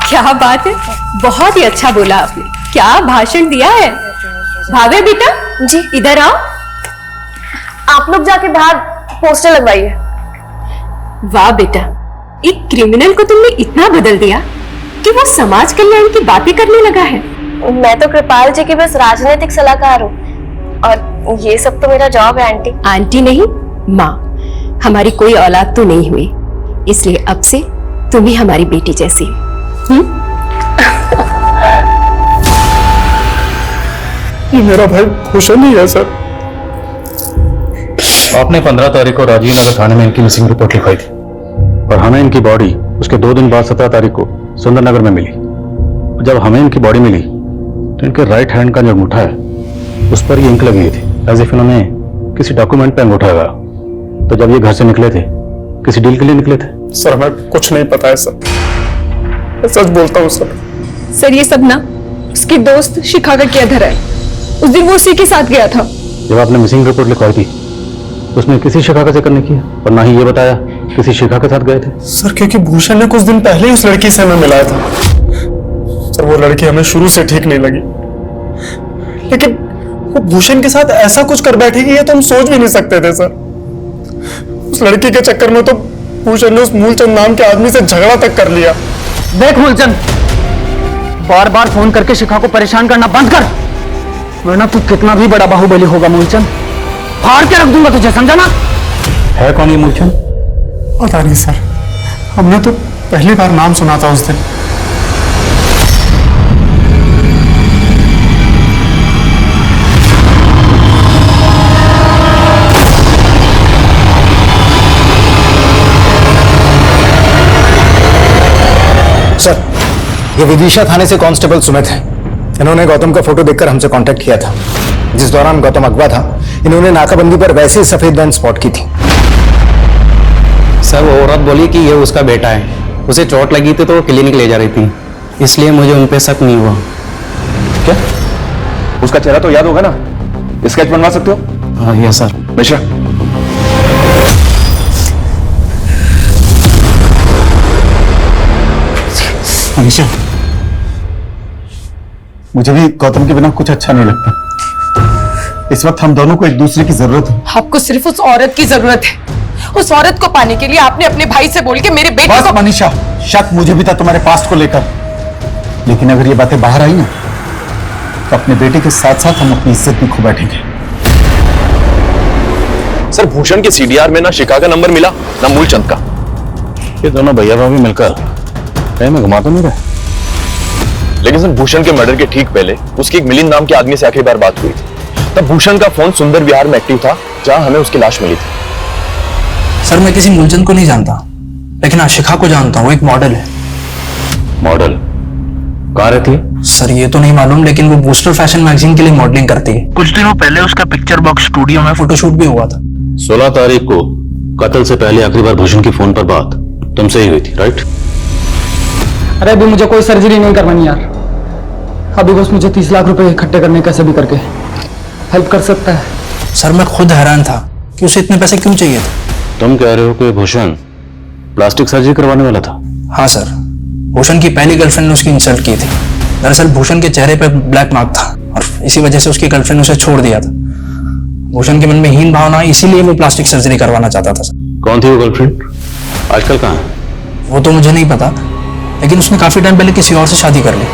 क्या बात है, बहुत ही अच्छा बोला आपने। क्या भाषण दिया है। भावे बेटा जी, इधर आओ। आप लोग जाके बाहर पोस्टर लगवाइए। वाह बेटा, एक क्रिमिनल को तुमने इतना बदल दिया कि वो समाज कल्याण की बातें करने लगा है। मैं तो कृपाल जी की बस राजनीतिक सलाहकार हूँ और ये सब तो मेरा जॉब है आंटी। आंटी नहीं, माँ। हमारी कोई औलाद तो नहीं हुई, इसलिए अब से तुम ही हमारी बेटी जैसी हो। ये मेरा भाई भूषण ही है सर। आपने 15 तारीख को राजीव नगर थाने में इनकी मिसिंग रिपोर्ट लिखवाई थी और हमें इनकी बॉडी उसके 2 दिन बाद 17 तारीख को सुंदर नगर में मिली। जब हमें इनकी बॉडी मिली तो इनके राइट हैंड का जो अंगूठा है उस पर ये इंक लगी हुई थी, एज इफ इन्होंने किसी डॉक्यूमेंट पे अंगूठा लगा। तो जब ये घर से निकले थे, किसी डील के लिए निकले थे? सर हमें कुछ नहीं पता है सर, मैं सच बोलता हूँ सर। सर ये सब ना उसकी दोस्त शिखा का किया धरा है। उस दिन वो उसी के साथ गया था। जब आपने मिसिंग रिपोर्ट लिखवाई थी उसमें किसी शिखा का जिक्र नहीं किया और ना ही ये बताया किसी शिखा के साथ गए थे। सर क्योंकि भूषण ने कुछ दिन पहले ही उस लड़की से हमें मिलाया था सर। वो लड़की हमें शुरू से ठीक नहीं लगी, लेकिन वो भूषण के साथ ऐसा कुछ कर बैठेगी ये तो हम सोच भी नहीं सकते थे सर। उस लड़की के चक्कर में तो भूषण ने उस मूलचंद नाम के आदमी से झगड़ा तक कर लिया। देख मूलचंद, बार बार फोन करके शिखा को परेशान करना बंद कर, वरना तू कितना भी बड़ा बाहुबली होगा मूलचंद, फाड़ के रख दूंगा तुझे, समझा ना? है कौन ये मूलचंद? पता नहीं सर, हमने तो पहली बार नाम सुना था उस दिन। सर, ये विदिशा थाने से कांस्टेबल सुमित है। इन्होंने गौतम का फोटो देखकर हमसे कांटेक्ट किया था। जिस दौरान गौतम अगवा था, इन्होंने नाकाबंदी पर वैसे ही सफेद वैन स्पॉट की थी। सर, वो औरत बोली कि ये उसका बेटा है, उसे चोट लगी थी तो वो क्लिनिक ले जा रही थी, इसलिए मुझे उन पे शक नहीं हुआ। क्या उसका चेहरा तो याद होगा ना? स्केच बनवा सकते हो? हाँ यस सर। मिश्रा, अनिशा, मुझे भी गौतम के बिना कुछ अच्छा नहीं लगता। इस वक्त हम दोनों को एक दूसरे की जरूरत है। आपको सिर्फ उस औरत की जरूरत है। उस औरत को पाने के लिए आपने अपने भाई से बोल के मेरे बेटे बस को। मनीषा, शक मुझे भी था तुम्हारे पास्ट को लेकर, लेकिन अगर ये बातें बाहर आई ना तो अपने बेटे के साथ साथ हम अपनी इज्जत भी खो बैठेंगे। सर भूषण के सीडीआर में ना शिखा का नंबर मिला ना मूलचंद का। ये दोनों भैया भाभी मिलकर कहीं में घुमा तो नहीं रहे? लेकिन सर भूषण के मर्डर के ठीक पहले उसकी एक मिलिंद नाम के आदमी से आखिरी बार बात हुई थी। तब भूषण का फोन सुंदर विहार में एक्टिव था, जहां हमें उसकी लाश मिली थी। सर मैं किसी मूलचंद को नहीं जानता, लेकिन हाँ शिखा को जानता हूँ। एक मॉडल है। मॉडल कहाँ रहती है? सर ये तो नहीं मालूम, लेकिन वो बूस्टर फैशन मैगजीन के लिए मॉडलिंग करती है। कुछ दिनों पहले उसका पिक्चर बॉक्स स्टूडियो में फोटोशूट भी हुआ था। 16 तारीख को कत्ल से पहले आखिरी बार भूषण की फोन पर बात तुमसे ही हुई थी, राइट? अरे अभी मुझे कोई सर्जरी नहीं करवानी यार। अभी बस मुझे 30 लाख रुपए इकट्ठे करने कैसे भी करके हेल्प कर सकता है। सर मैं खुद हैरान था कि उसे इतने पैसे क्यों चाहिए थे। तुम कह रहे हो कि भूषण प्लास्टिक सर्जरी करवाने वाला था? हाँ सर, भूषण की पहली गर्लफ्रेंड ने उसकी इंसल्ट की थी। दरअसल भूषण के चेहरे पर ब्लैक मार्क था और इसी वजह से उसकी गर्लफ्रेंड उसे छोड़ दिया था। भूषण के मन में हीन भावना, इसीलिए वो प्लास्टिक सर्जरी करवाना चाहता था। कौन थी वो गर्लफ्रेंड? आजकल कहाँ है? वो तो मुझे नहीं पता, लेकिन उसने काफी टाइम पहले किसी और से शादी कर ली।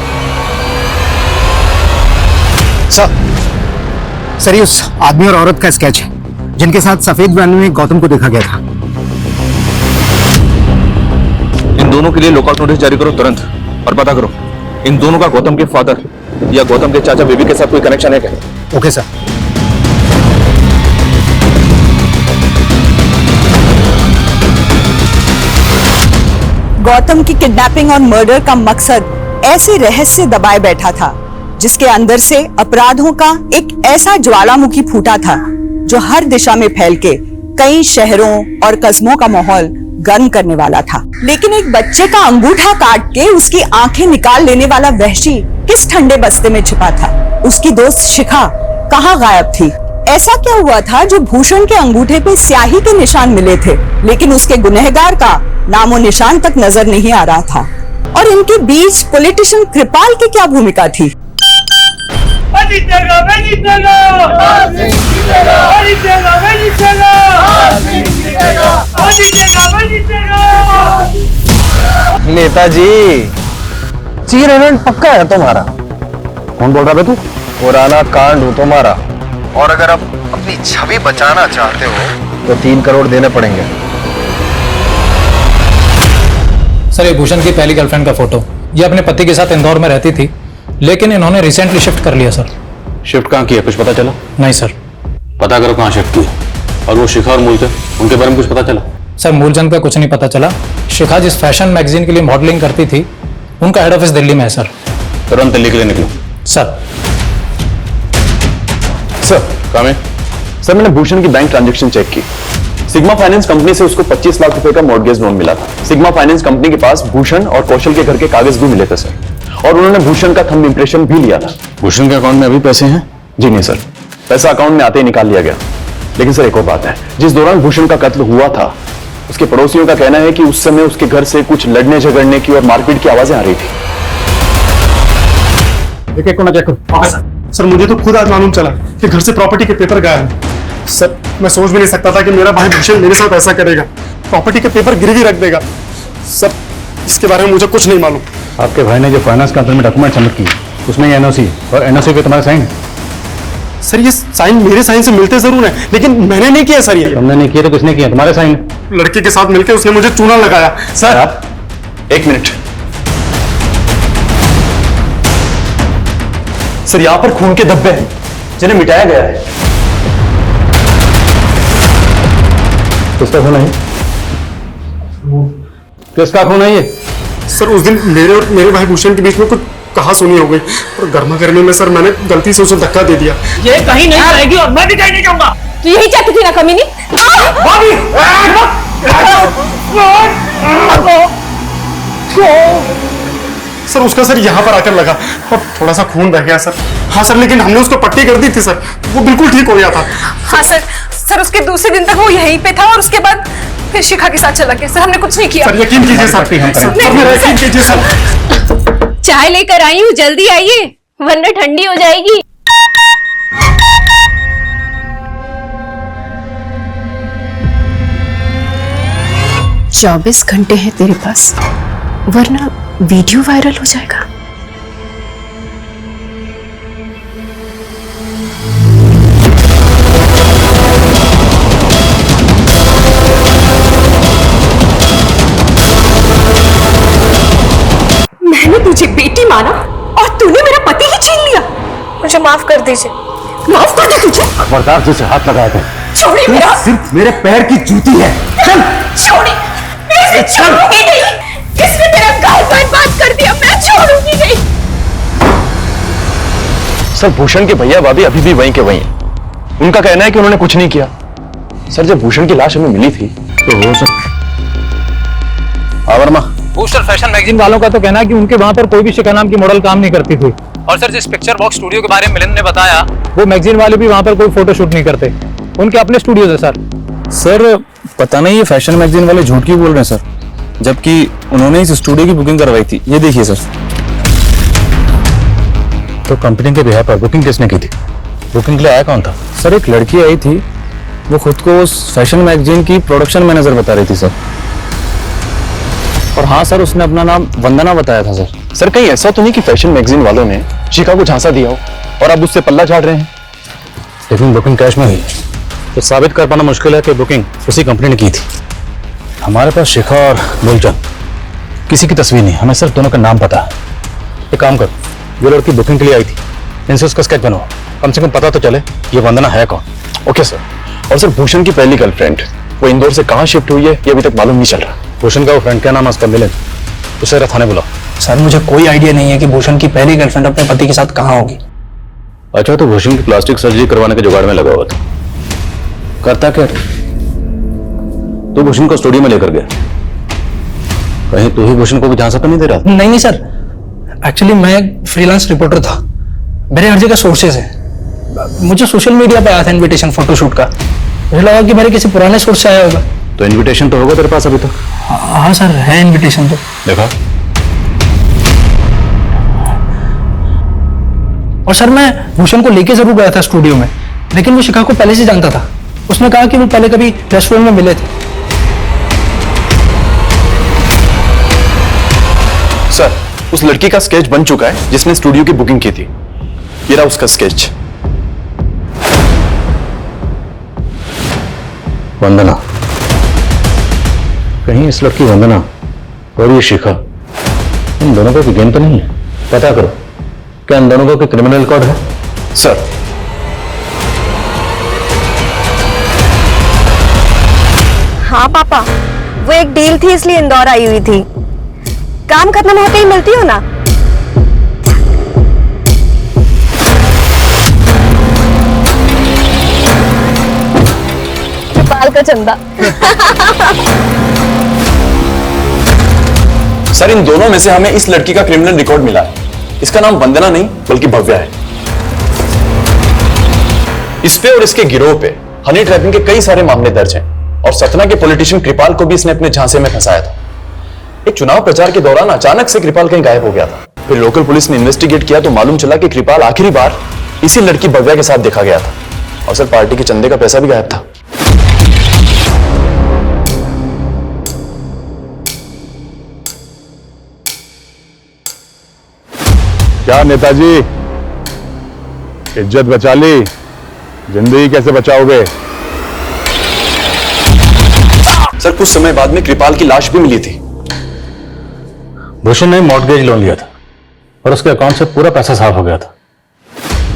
सर, ये उस आदमी और औरत का स्केच है जिनके साथ सफेद वैन में गौतम को देखा गया था। इन दोनों के लिए लुकआउट नोटिस जारी करो तुरंत, और पता करो इन दोनों का गौतम के फादर या गौतम के चाचा बेबी के साथ कोई कनेक्शन है क्या? Okay sir. गौतम की किडनैपिंग और मर्डर का मकसद ऐसे रहस्य दबाए बैठा था जिसके अंदर से अपराधों का एक ऐसा ज्वालामुखी फूटा था जो हर दिशा में फैल के कई शहरों और कस्बों का माहौल गर्म करने वाला था। लेकिन एक बच्चे का अंगूठा काट के उसकी आंखें निकाल लेने वाला वहशी किस ठंडे बस्ते में छिपा था? उसकी दोस्त शिखा कहाँ गायब थी? ऐसा क्या हुआ था जो भूषण के अंगूठे पे स्याही के निशान मिले थे, लेकिन उसके गुनहगार का नामो निशान तक नजर नहीं आ रहा था? और इनके बीच पॉलिटिशियन कृपाल की क्या भूमिका थी? नेताजी, चीर इवेंट पक्का है तुम्हारा। कौन बोल रहा है तू? पुराना कांड हो तुम्हारा, और अगर आप अपनी छवि बचाना चाहते हो तो 3 करोड़ देने पड़ेंगे। सर ये भूषण की पहली गर्लफ्रेंड का फोटो, ये अपने पति के साथ इंदौर में रहती थी, लेकिन इन्होंने रिसेंटली शिफ्ट कर लिया सर। शिफ्ट कहाँ किया, कुछ पता चला? नहीं सर। पता करो कहाँ शिफ्ट किया। और वो शिखा और मूलचंद, उनके बारे में कुछ पता चला? सर मूलचंद का कुछ नहीं पता चला। शिखा जिस फैशन मैगजीन के लिए मॉडलिंग करती थी, उनका हेड ऑफिस दिल्ली में है सर। तुरंत दिल्ली के लिए निकलो। सर काम है सर, मैंने भूषण की बैंक ट्रांजैक्शन चेक की। सिग्मा फाइनेंस कंपनी से उसको 25 लाख रुपए का मॉर्गेज लोन मिला था। सिग्मा फाइनेंस कंपनी के पास भूषण और कौशल के घर के कागज भी मिले थे सर, और उन्होंने भूषण का थंब इंप्रेशन भी लिया था। भूषण के अकाउंट में अभी पैसे हैं? जी नहीं सर, पैसा अकाउंट में आते ही निकाल लिया गया। लेकिन सर एक और बात है, जिस दौरान भूषण का कत्ल हुआ था, उसके पड़ोसियों का कहना है कि उस समय उसके घर से कुछ लड़ने झगड़ने की और मारपीट की आवाजें आ रही थी। एक को ना चेक करो। सर मुझे तो खुद आज मालूम चला कि घर से प्रॉपर्टी के पेपर गायब हैं। सर मैं सोच भी नहीं सकता था कि मेरा भाई भूषण मेरे साथ ऐसा करेगा, प्रॉपर्टी के पेपर गिरवी रख देगा। सर इसके बारे में मुझे कुछ नहीं मालूम। आपके भाई ने जो फाइनेंस कंपनी में डॉक्यूमेंट सबमिट किए उसमें ये एनओसी और एनओसी पे तुम्हारा साइन। सर ये साइन मेरे साइन से मिलते जरूर हैं, लेकिन मैंने नहीं किया सर। ये तुमने नहीं किया तो किसने किया? तुम्हारे साइन। लड़की के साथ मिलकर उसने मुझे चूना लगाया। सर आप एक मिनट। सर यहाँ पर खून के धब्बे हैं जिन्हें मिटाया गया है। किसका खून है? किसका खून है ये? सर उस दिन मेरे और मेरे भाई भूषण के बीच में कुछ कहा सुनी हो गई और गर्मा गर्मी में सर मैंने गलती से उसे धक्का दे दिया। ये कहीं नहीं जाएगी और मैं भी कहीं नहीं जाऊंगा। तू यही चाहती थी ना कमीनी? सर उसका सर यहाँ पर आकर लगा और थोड़ा सा खून बह गया सर। हाँ सर, लेकिन हमने उसको पट्टी कर दी थी सर, वो बिल्कुल ठीक हो गया था। हाँ सर, सर उसके दूसरे दिन तक वो यहीं पे था और उसके बाद फिर शिखा के साथ चला गया। सर हमने कुछ नहीं किया। सर यकीन कीजिए सर, सर मेरा यकीन कीजिए सर। चाय लेकर आई हूँ, जल्दी आइए वरना ठंडी हो जाएगी। चौबीस घंटे हैं तेरे पास वरना वीडियो वायरल हो जाएगा। मैंने तुझे बेटी माना और तूने मेरा पति ही छीन लिया। मुझे माफ कर दीजिए। माफ कर दे तुझे। खबरदार तुझसे हाथ लगाया था। छोड़िए मेरा। सिर्फ मेरे पैर की जूती है। चल छोड़िए, मैं इसे छोड़ूंगी नहीं। किसने मेरा गाल बर्बाद कर दिया, मैं छोड़ूंगी नहीं। सर भूषण के भैया भाभी अभी भी वहीं के वहीं हैं। उनका कहना है कि उन्होंने कुछ नहीं किया। सर जब भूषण की लाश हमें मिली थी तो हो सब वर्मा बूस्टर फैशन मैगजीन वालों का तो कहना है कि उनके वहां पर कोई भी शिखा नाम की मॉडल काम नहीं करती थी। और सर जिस पिक्चर बॉक्स स्टूडियो के बारे में मिलिंद ने बताया, वो मैगजीन वाले भी वहां पर कोई फोटो शूट नहीं करते। उनके अपने स्टूडियोज है सर। सर पता नहीं ये फैशन मैगजीन वाले झूठ क्यों बोल रहे हैं सर, जबकि उन्होंने इस स्टूडियो की बुकिंग करवाई थी। ये देखिए सर। तो कंपनी के बिहार पर बुकिंग किसने की थी? बुकिंग के लिए आया कौन था? सर एक लड़की आई थी, वो खुद को उस फैशन मैगजीन की प्रोडक्शन मैनेजर बता रही थी सर। और हाँ सर, उसने अपना नाम वंदना बताया था सर। सर कहीं ऐसा तो नहीं कि फैशन मैगजीन वालों ने शिखा को झांसा दिया हो और अब उससे पल्ला झाड़ रहे हैं? लेकिन बुकिंग कैश में हुई तो साबित कर पाना मुश्किल है कि बुकिंग उसी कंपनी ने की थी। हमारे पास शिखा और मूलचंद किसी की तस्वीर नहीं, हमें सिर्फ दोनों का नाम पता है। एक काम कर, जो लड़की बुकिंग के लिए आई थी इनसे उसका स्केच बनवाओ, कम से कम पता तो चले ये वंदना है कौन। Okay sir. और सर भूषण की पहली गर्लफ्रेंड वो इंदौर से कहाँ शिफ्ट हुई है ये अभी तक मालूम नहीं चल रहा। भूषण का वो फ्रेंड, क्या नाम है उसका? मिलिंद। उसे थाने बुलाओ। सर मुझे कोई आइडिया नहीं है कि भूषण की पहली गर्लफ्रेंड अपने पति के साथ कहाँ होगी। अच्छा, तो भूषण की प्लास्टिक सर्जरी करवाने के जुगाड़ में लगा हुआ था। करता क्या तो भूषण को स्टूडियो में लेकर गया? कहीं तू ही भूषण को भी झांसा तो नहीं दे रहा? नहीं सर, एक्चुअली मैं फ्रीलांस रिपोर्टर था, मेरे हर जगह सोर्सेज है। मुझे सोशल मीडिया पे आया था इनविटेशन फोटोशूट का, मुझे लगा कि मेरे किसी पुराने सोर्स से आया होगा। तो इनविटेशन तो होगा तेरे पास अभी तक? हाँ सर है इनविटेशन तो। देखा। और सर मैं भूषण को लेके जरूर गया था स्टूडियो में, लेकिन वो शिखा को पहले से जानता था। उसने कहा कि वो पहले कभी रेस्टोरेंट में मिले थे। सर उस लड़की का स्केच बन चुका है जिसने स्टूडियो की बुकिंग की थी। ये रहा उसका स्केच। वंदना, कहीं इस लड़की वंदना और ये शिखा इन दोनों को गेम तो नहीं है? पता करो, क्या इन दोनों को कोई क्रिमिनल रिकॉर्ड है? सर हाँ पापा, वो एक डील थी इसलिए इंदौर आई हुई थी। काम खत्म होते ही मिलती हो ना। बाल का चंदा। सर इन दोनों में से हमें इस लड़की का क्रिमिनल रिकॉर्ड मिला है। इसका नाम वंदना नहीं बल्कि भव्या है। इस पे और इसके गिरोह पे हनी ट्रैपिंग के कई सारे मामले दर्ज हैं और सतना के पॉलिटिशियन कृपाल को भी इसने अपने झांसे में फंसाया था। एक चुनाव प्रचार के दौरान अचानक से कृपाल कहीं गायब हो गया था। फिर लोकल पुलिस ने इन्वेस्टिगेट किया तो मालूम चला कि कृपाल आखिरी बार इसी लड़की भव्या के साथ देखा गया था और सर पार्टी के चंदे का पैसा भी गायब था। क्या नेताजी, इज्जत बचा ली, जिंदगी कैसे बचाओगे? सर कुछ समय बाद में कृपाल की लाश भी मिली थी। भूषण ने मॉर्टगेज लोन लिया था और उसके अकाउंट से पूरा पैसा साफ हो गया था।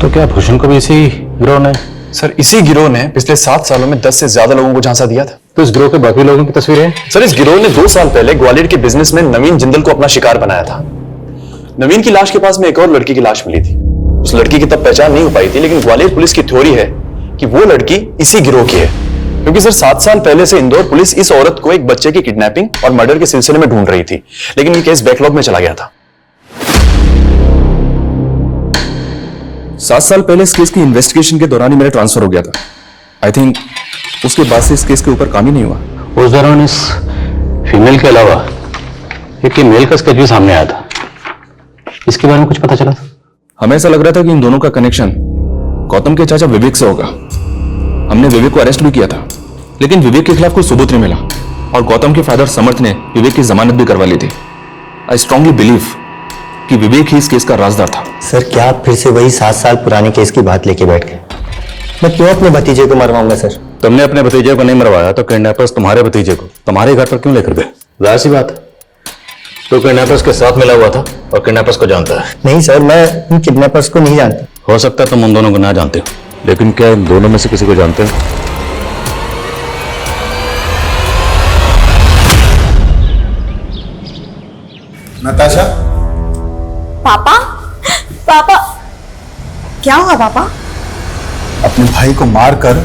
तो क्या भूषण को भी इसी गिरोह ने? सर इसी गिरोह ने पिछले 7 सालों में 10 से ज्यादा लोगों को झांसा दिया था। तो इस गिरोह के बाकी लोगों की तस्वीरें हैं? सर इस गिरोह ने 2 साल पहले ग्वालियर के बिजनेसमैन नवीन जिंदल को अपना शिकार बनाया था। नवीन की लाश के पास में एक और लड़की की लाश मिली थी। उस लड़की की तब पहचान नहीं हो पाई थी, लेकिन ग्वालियर पुलिस की थ्योरी है कि वो लड़की इसी गिरोह की है, क्योंकि सर 7 साल पहले से इंदौर पुलिस इस औरत को एक बच्चे की किडनैपिंग और मर्डर के सिलसिले में ढूंढ रही थी, लेकिन ये केस बैकलॉग में चला गया था। 7 साल पहले इस केस की इन्वेस्टिगेशन के दौरान ही मेरा ट्रांसफर हो गया था। आई थिंक उसके बाद से इस केस के ऊपर काम ही नहीं हुआ। उस दौरान इस फीमेल के अलावा एक मेल का स्केच भी सामने आया था। इसके बारे में कुछ पता चला? हमें ऐसा लग रहा था कि इन दोनों का कनेक्शन गौतम के चाचा विवेक से होगा। हमने विवेक को अरेस्ट भी किया था, लेकिन विवेक के खिलाफ कोई सबूत नहीं मिला और गौतम के फादर समर्थ ने विवेक की जमानत भी करवा ली थी। आई स्ट्रांगली बिलीव कि विवेक ही इस केस का राजदार था। सर क्या आप फिर से वही 7 साल पुराने केस की बात लेके बैठ गए? मैं क्यों अपने भतीजे को मरवाऊंगा सर? तुमने अपने भतीजे को नहीं मरवाया तो किडनैपर्स तुम्हारे भतीजे को तुम्हारे घर पर क्यों लेकर गए? जाहिर सी बात है, तो किडनैपर्स के साथ मिला हुआ था और किडनैपर्स को जानता है। नहीं सर, मैं इन किडनैपर्स को नहीं जानता। हो सकता है तुम उन दोनों को ना जानते हो, लेकिन क्या इन दोनों में से किसी को जानते हो? नताशा, पापा, पापा, क्या हुआ पापा? अपने भाई को मारकर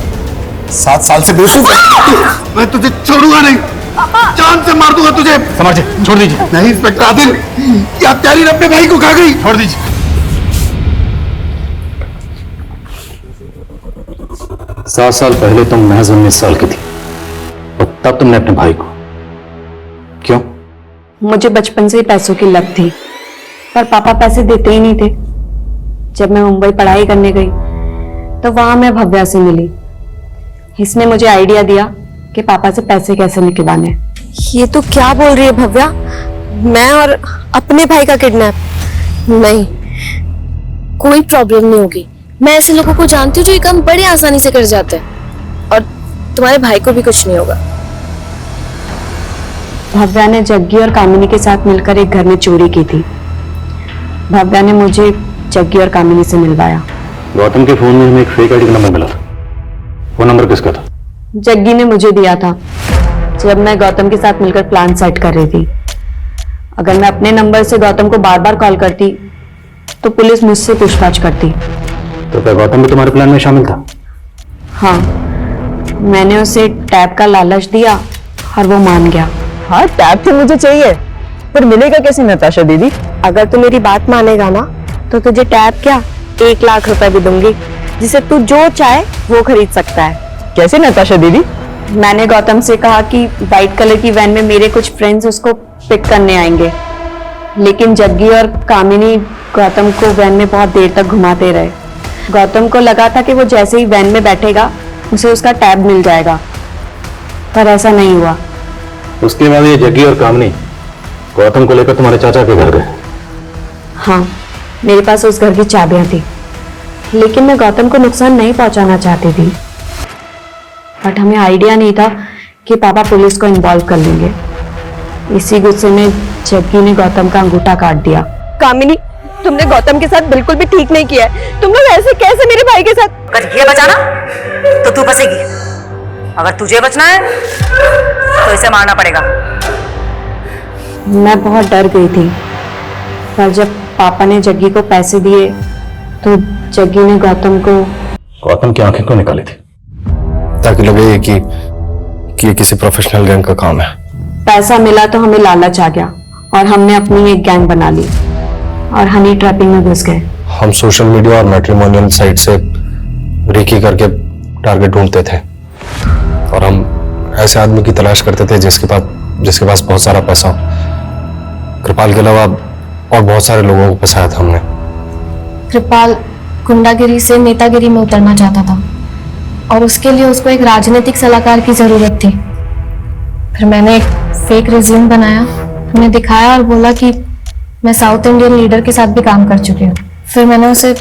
7 साल से बेवकूफ है। मैं तुझे छोड़ूंगा नहीं, जान से मार दूंगा तुझे। समझे, छोड़ दीजिए। नहीं इंस्पेक्टर आदिल, ये हत्यारी ने अपने भाई को खा गई। छोड़ दीजिए। 7 साल पहले तुम महज 19 साल की थी और तब तुमने अपने भाई को क्यों? मुझे बचपन से ही पैसों की लत थी, पर पापा पैसे देते ही नहीं थे। जब मैं मुंबई पढ़ाई करने गई तो वहां मैं भव्या से मिली। इसने मुझे आइडिया दिया कि पापा से पैसे कैसे निकलवाने। ये तो क्या बोल रही है भव्या? मैं और अपने भाई का किडनैप? नहीं, कोई प्रॉब्लम नहीं होगी। मैं ऐसे लोगों को जानती हूँ जो ये काम बड़े आसानी से कर जाते हैं, और तुम्हारे भाई को भी कुछ नहीं होगा। भव्या ने जग्गी और कामिनी के साथ मिलकर एक घर में चोरी की थी। भव्या ने मुझे जग्गी और कामिनी से मिलवाया। गौतम के फोन में हमें एक फेक आईडी का नंबर मिला था। वो नंबर किसका था? जग्गी ने मुझे दिया था जब मैं गौतम के साथ मिलकर प्लान सेट कर रही थी। अगर मैं अपने नंबर से गौतम को बार बार कॉल करती तो पुलिस मुझसे पूछताछ करती। तो क्या गौतम भी तुम्हारे प्लान में शामिल था? हाँ, मैंने उसे टैब का लालच दिया और वो मान गया। हाँ, टैब तो मुझे चाहिए, पर मिलेगा कैसे नताशा दीदी? अगर तू मेरी बात मानेगा ना तो तुझे टैब क्या 1 लाख रुपए भी दूंगी, जिसे तू जो चाहे वो खरीद सकता है। कैसे नताशा दीदी? मैंने गौतम से कहा कि व्हाइट कलर की वैन में मेरे कुछ फ्रेंड्स उसको पिक करने आएंगे, लेकिन जग्गी और कामिनी गौतम को वैन में बहुत देर तक घुमाते रहे। गौतम को लगा था कि वो जैसे ही वैन में बैठेगा उसे उसका टैब मिल जाएगा, पर ऐसा नहीं हुआ। उसके बाद ये जग्गी और कामिनी गौतम को लेकर तुम्हारे चाचा के घर गए? हाँ, मेरे पास उस घर की चाबियां थी, लेकिन मैं गौतम को नुकसान नहीं पहुंचाना चाहती थी। बट हमें आइडिया नहीं था कि पापा पुलिस को इन्वॉल्व कर लेंगे। इसी गुस्से में जग्गी ने गौतम का अंगूठा काट दिया। कामिनी, तुमने गौतम के साथ बिल्कुल भी ठीक नहीं किया है। तुम लोग ऐसे कैसे मेरे भाई के साथ? अगर ये बचाना तो तू बचेगी, अगर तुझे बचना है तो इसे मारना पड़ेगा। मैं बहुत डर गई थी, पर जब पापा ने जग्गी को पैसे दिए तो जग्गी ने गौतम की आंखें क्यों निकाली थी? ताकि लगे कि ये किसी प्रोफेशनल गैंग का काम है। पैसा मिला तो हमें लालच आ गया और हमने अपनी एक गैंग बना ली और हनी ट्रैपिंग में घुस गए। हम सोशल मीडिया और मैट्रिमोनियल साइट से रेकी करके टारगेट ढूंढते थे और हम ऐसे आदमी की तलाश करते थे जिसके पास बहुत सारा पैसा हो। कृपाल के अलावा और बहुत सारे लोगों को फंसाया था हमने। कृपाल गुंडागिरी से नेतागिरी में उतरना चाहता था और उसके लिए उसको एक राजनीतिक सलाहकार की जरूरत थी। फिर मैंने एक फेक रिज्यूम बनाया, उन्हें दिखाया और बोला कि मैं साउथ इंडियन लीडर के साथ भी काम कर चुकी हूँ। फिर मैंने उसे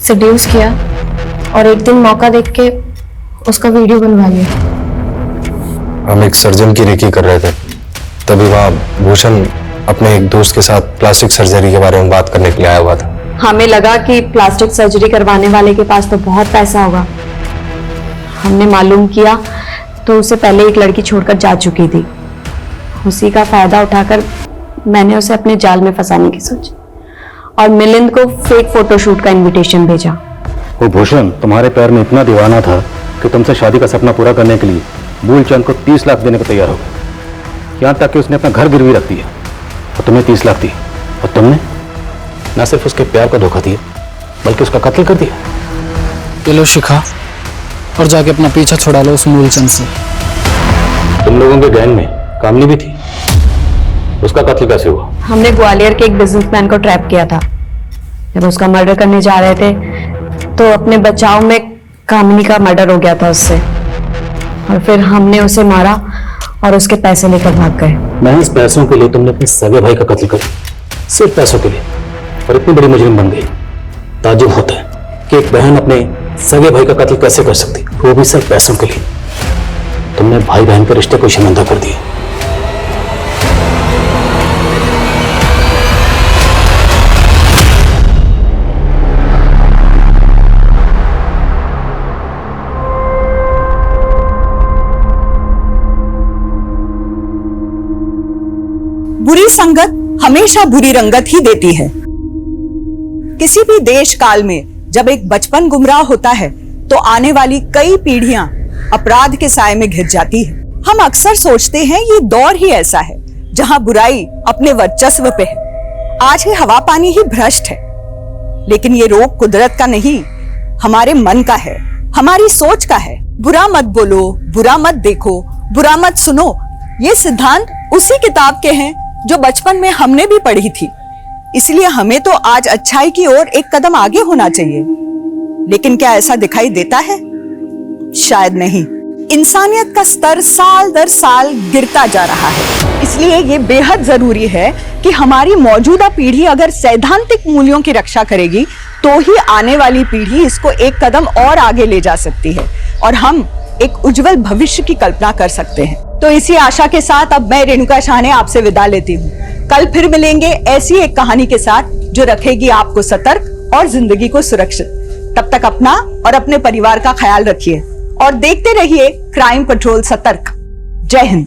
सेड्यूस किया और एक दिन मौका देख के उसका वीडियो बनवा लिया। हम एक सर्जन की रेकी कर रहे थे, तभी वहाँ भूषण अपने एक दोस्त के साथ प्लास्टिक सर्जरी के बारे में बात करने के लिए आया हुआ था। हमें लगा कि प्लास्टिक सर्जरी करवाने वाले के पास तो बहुत पैसा होगा। हमने मालूम किया तो उसे पहले एक लड़की छोड़कर जा चुकी थी। उसी का फायदा उठाकर मैंने उसे अपने जाल में फंसाने की सोची और मिलिंद को फेक फोटोशूट का इनविटेशन भेजा। वो भूषण तुम्हारे प्यार में इतना दीवाना था कि तुमसे शादी का सपना पूरा करने के लिए मूलचंद को 30 लाख देने को तैयार हो गया। यहाँ तक कि उसने अपना घर गिरवी रख दिया और तुम्हें 30 लाख दिए, और तुमने न सिर्फ उसके प्यार का धोखा दिया बल्कि उसका कत्ल कर दिया। ये लो शिखा, और जाके अपना पीछा छुड़ा लो उस मूलचंद से। तुम लोगों के गैंग में कामनी भी थी, उसका कत्ल कैसे हुआ? हमने ग्वालियर के एक बिजनेसमैन को ट्रैप किया था। जब उसका मर्डर करने जा रहे थे तो अपने बचाव में कामिनी का मर्डर हो गया था उससे, और फिर हमने उसे मारा और उसके पैसे लेकर भाग गए। महज पैसों के लिए तुमने अपने सगे भाई का कत्ल कर, सिर्फ पैसों के लिए, और इतनी बड़ी मुजरिम बन गई। ताज्जुब होता है कि एक बहन अपने सगे भाई का कत्ल कैसे कर सकती, वो भी सिर्फ पैसों के लिए। तुमने भाई बहन के रिश्ते को शर्मिंदा कर दिया। बुरी संगत हमेशा बुरी रंगत ही देती है। किसी भी देश काल में जब एक बचपन गुमराह होता है तो आने वाली कई पीढ़ियां अपराध के साए में घिर जाती है। हम अक्सर सोचते हैं ये दौर ही ऐसा है जहां बुराई अपने वर्चस्व पे है। आज ये हवा पानी ही भ्रष्ट है, लेकिन ये रोग कुदरत का नहीं, हमारे मन का है, हमारी सोच का है। बुरा मत बोलो, बुरा मत देखो, बुरा मत सुनो, ये सिद्धांत उसी किताब के हैं जो बचपन में हमने भी पढ़ी थी। इसलिए हमें तो आज अच्छाई की ओर एक कदम आगे होना चाहिए। लेकिन क्या ऐसा दिखाई देता है? शायद नहीं। इंसानियत का स्तर साल दर साल गिरता जा रहा है। इसलिए ये बेहद जरूरी है कि हमारी मौजूदा पीढ़ी अगर सैद्धांतिक मूल्यों की रक्षा करेगी तो ही आने वाली पीढ़ी इसको एक कदम और आगे ले जा सकती है और हम एक उज्जवल भविष्य की कल्पना कर सकते हैं। तो इसी आशा के साथ अब मैं रेणुका शाहने आपसे विदा लेती हूँ। कल फिर मिलेंगे ऐसी एक कहानी के साथ जो रखेगी आपको सतर्क और जिंदगी को सुरक्षित। तब तक अपना और अपने परिवार का ख्याल रखिए और देखते रहिए क्राइम पेट्रोल सतर्क। जय हिंद।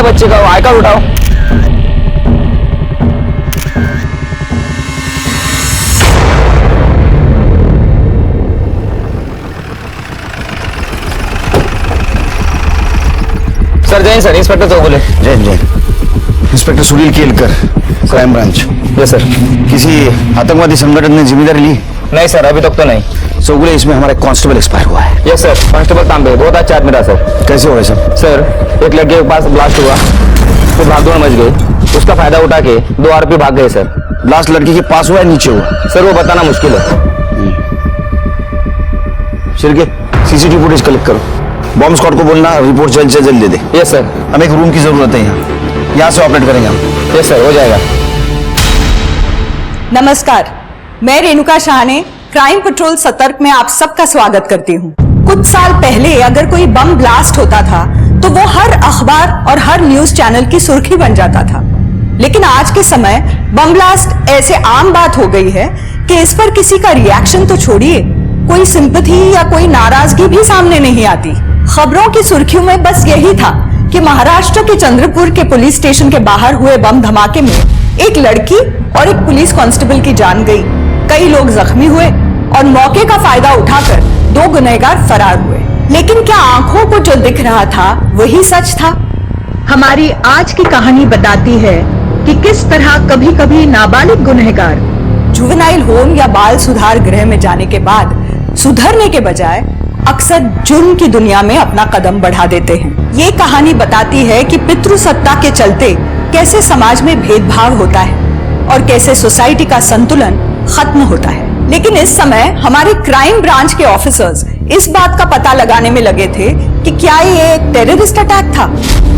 बच्चे का आई कार्ड उठाओ। सर जैन सर, इंस्पेक्टर तो बोले। Jain Jain, inspector Sunil Kelkar, crime branch. Yes sir. किसी आतंकवादी संगठन ने जिम्मेदारी ली? नहीं सर, अभी तक तो नहीं। सोगुले, इसमें हमारा कांस्टेबल एक्सपायर हुआ है। यस सर, कांस्टेबल तांबे बहुत अच्छा आदमी था सर। कैसे हुआ सब? सर एक लड़के के पास ब्लास्ट हुआ, फिर भागदौड़ मच गई, उसका फायदा उठा के 2 आरोपी भाग गए सर। ब्लास्ट लड़की के पास हुआ है नीचे हुआ? सर वो बताना मुश्किल है। शिरके, सीसीटीवी फुटेज कलेक्ट करो। बॉम्ब स्क्वाड को बोलना रिपोर्ट जल्द से जल्द दे दे। Yes sir. हमें एक रूम की जरूरत है यहाँ से ऑपरेट करेंगे हम। यस सर, हो जाएगा। नमस्कार, मैं रेणुका शाहने क्राइम पेट्रोल सतर्क में आप सबका स्वागत करती हूँ। कुछ साल पहले अगर कोई बम ब्लास्ट होता था तो वो हर अखबार और हर न्यूज चैनल की सुर्खी बन जाता था। लेकिन आज के समय बम ब्लास्ट ऐसे आम बात हो गई है कि इस पर किसी का रिएक्शन तो छोड़िए, कोई सिंपैथी या कोई नाराजगी भी सामने नहीं आती। खबरों की सुर्खियों में बस यही था कि महाराष्ट्र के चंद्रपुर के पुलिस स्टेशन के बाहर हुए बम धमाके में एक लड़की और एक पुलिस कांस्टेबल की जान गई, कई लोग जख्मी हुए और मौके का फायदा उठाकर 2 गुनहगार फरार हुए। लेकिन क्या आंखों को जो दिख रहा था वही सच था? हमारी आज की कहानी बताती है कि किस तरह कभी कभी नाबालिग गुनहगार जुवेनाइल होम या बाल सुधार गृह में जाने के बाद सुधरने के बजाय अक्सर जुर्म की दुनिया में अपना कदम बढ़ा देते हैं। ये कहानी बताती है कि पितृसत्ता के चलते कैसे समाज में भेदभाव होता है और कैसे सोसाइटी का संतुलन खत्म होता है। लेकिन इस समय हमारे क्राइम ब्रांच के ऑफिसर्स इस बात का पता लगाने में लगे थे कि क्या ये एक टेररिस्ट अटैक था,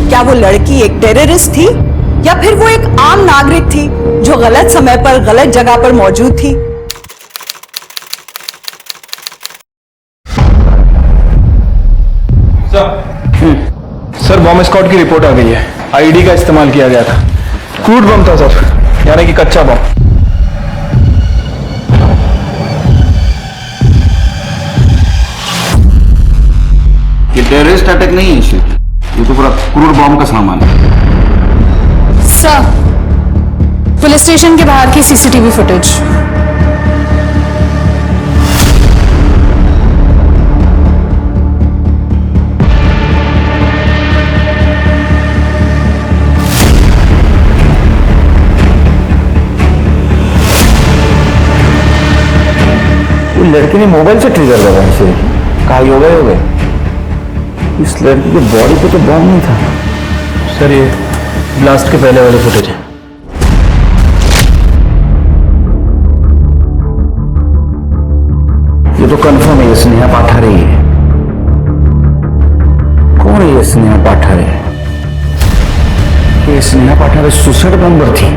क्या वो लड़की एक टेररिस्ट थी या फिर वो एक आम नागरिक थी जो गलत समय पर गलत जगह पर मौजूद थी। सर बॉम्ब स्क्वाड की रिपोर्ट आ गई है। आईडी का इस्तेमाल किया गया था। क्रूड बम था सर, यानी कि कच्चा बम। ये टेररिस्ट अटैक नहीं है शिव, ये तो पूरा क्रूड बम का सामान है। सर, पुलिस स्टेशन के बाहर की सीसीटीवी फुटेज। लड़की ने मोबाइल से ट्रिगर लगा इसे, कहा हो गए। इस लड़की की बॉडी पे तो बम नहीं था। सर ये ब्लास्ट के पहले वाले फुटेज है। ये तो कंफर्म है, ये स्नेहा पाठारे ही है। कौन है ये स्नेहा पाठारे? ये स्नेहा पाठारे सुसाइड बॉम्बर थी।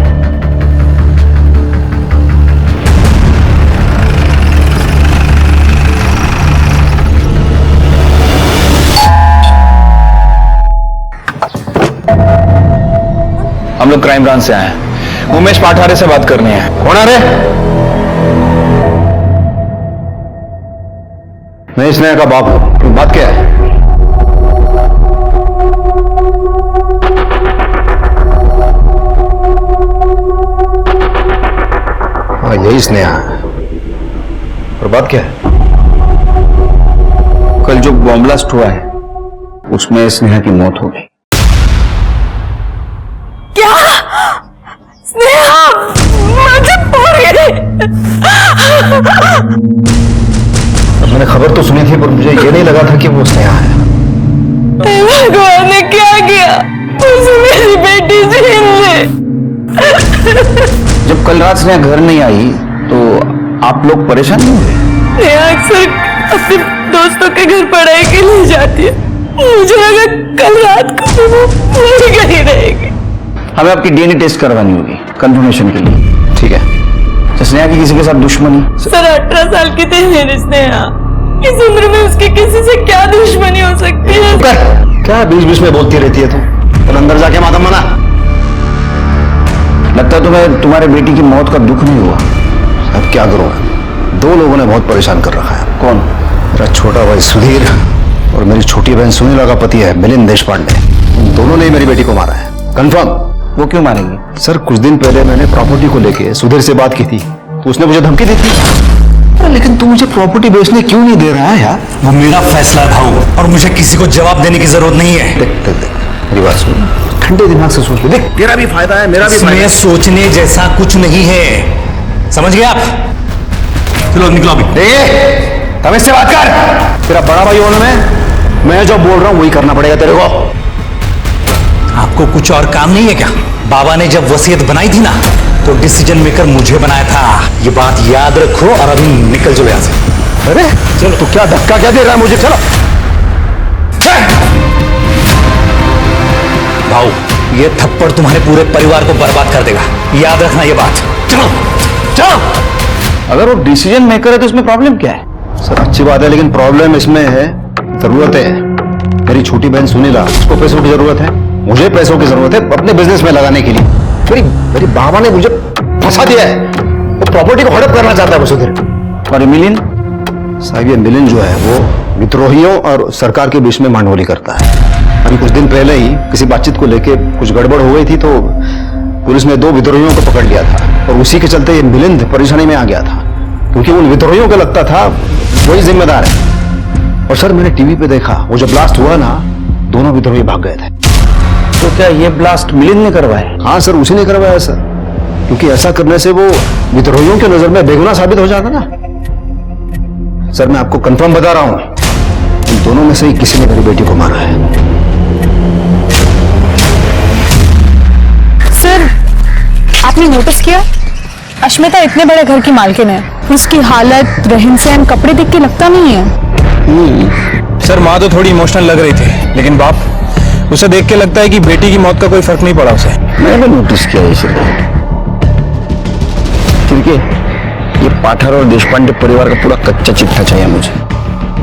हम लोग क्राइम ब्रांच से आए हैं, उमेश पाठारे से बात करनी है। कौन आ रहे? मैं स्नेहा का बाप हूं। बात क्या है? हाँ यही स्नेहा है। और बात क्या है? कल जो बॉम्ब ब्लास्ट हुआ है उसमें स्नेहा की मौत हो गई। क्या? स्नेहा मुझे मैंने खबर तो सुनी थी पर मुझे ये नहीं लगा था कि वो स्नेहा है। भगवान ने क्या किया? उसे मेरी बेटी छीन ली। जब कल रात स्नेहा घर नहीं आई तो आप लोग परेशान नहीं हुए? स्नेहा अक्सर अपने दोस्तों के घर पढ़ाई के लिए जाती है। मुझे लगा कल रात को वो मर गई रहेगी। हमें आपकी डीएनए टेस्ट करवानी होगी कंफर्मेशन के लिए। ठीक है। स्नेहा की किसी के साथ दुश्मनी? सर 18 साल की थी मेरी स्नेहा। इस उम्र में उसकी किसी से क्या दुश्मनी हो सकती है? क्या बीच बीच में बोलती रहती है तू? तो अंदर जाके मातम मना। लगता है तुम्हें तुम्हारे बेटी की मौत का दुख नहीं हुआ। अब क्या करूं? 2 लोगों ने बहुत परेशान कर रखा है। कौन? मेरा छोटा भाई सुधीर और मेरी छोटी बहन सुनीला का पति है मिलिंद देशपांडे। उन दोनों ने मेरी बेटी को मारा है। कंफर्म। वो क्यों मारेंगे? सर कुछ दिन पहले मैंने प्रॉपर्टी को लेके सुधीर से बात की थी तो उसने मुझे धमकी दी थी। लेकिन तू मुझे प्रॉपर्टी बेचने क्यों नहीं दे रहा है यार? वो मेरा फैसला है भाऊ, और मुझे किसी को जवाब देने की जरूरत नहीं है। देख मेरी बात सुन, ठंडे दिमाग से सोच ले। देख तेरा भी फायदा है, मेरा भी फायदा है। इसमें सोचने जैसा कुछ नहीं है, समझ गए आप? चलो निकलो अभी। तब इससे बात कर। तेरा बड़ा भाई होने में मैं जो बोल रहा हूँ वही करना पड़ेगा तेरे को। आपको कुछ और काम नहीं है क्या? बाबा ने जब वसीयत बनाई थी ना तो डिसीजन मेकर मुझे बनाया था। ये बात याद रखो और अभी निकल जाओ यहाँ से। अरे चलो, तू क्या धक्का क्या दे रहा है मुझे? चलो भाऊ, ये थप्पड़ तुम्हारे पूरे परिवार को बर्बाद कर देगा, याद रखना ये बात। चलो चलो। अगर वो डिसीजन मेकर है तो इसमें प्रॉब्लम क्या है? सर अच्छी बात है, लेकिन प्रॉब्लम इसमें है जरूरत है। मेरी छोटी बहन सुनीला, उसको पैसों की जरूरत है, मुझे पैसों की जरूरत है अपने बिजनेस में लगाने के लिए। मेरी बाबा ने मुझे फंसा दिया है। वो प्रॉपर्टी को हड़प करना चाहता है वसुधर। और मिलिन साहब, ये मिलिन जो है वो विद्रोहियों और सरकार के बीच में मांडोली करता है। अभी कुछ दिन पहले ही किसी बातचीत को लेके कुछ गड़बड़ हो गई थी, तो पुलिस ने 2 विद्रोहियों को पकड़ लिया था और उसी के चलते ये मिलिंद परेशानी में आ गया था, क्योंकि उन विद्रोहियों को लगता था वही जिम्मेदार है। और सर, मैंने टीवी पे देखा, वो जब ब्लास्ट हुआ ना, दोनों विद्रोही भाग गए थे। तो क्या ये ब्लास्ट मिलिंद ने करवाया? हाँ सर, उसी ने करवाया सर, क्योंकि ऐसा करने से वो विद्रोहियों की नजर में बेगुनाह साबित हो जाता ना। सर, मैं आपको कंफर्म बता रहा हूं, इन दोनों में से ही किसी ने मेरी बेटी को मारा है। सर, आपने नोटिस किया, अश्मिता इतने बड़े घर की मालकिन है, उसकी हालत, रहन सहन, कपड़े देख के लगता नहीं है। सर, माँ तो थोड़ी इमोशनल लग रही थी, लेकिन बाप, उसे देख के लगता है कि बेटी की मौत का कोई फर्क नहीं पड़ा उसे। मैंने नोटिस किया ये ठीक है, ये पाठर और देशपांडे परिवार का पूरा कच्चा चिट्ठा चाहिए मुझे।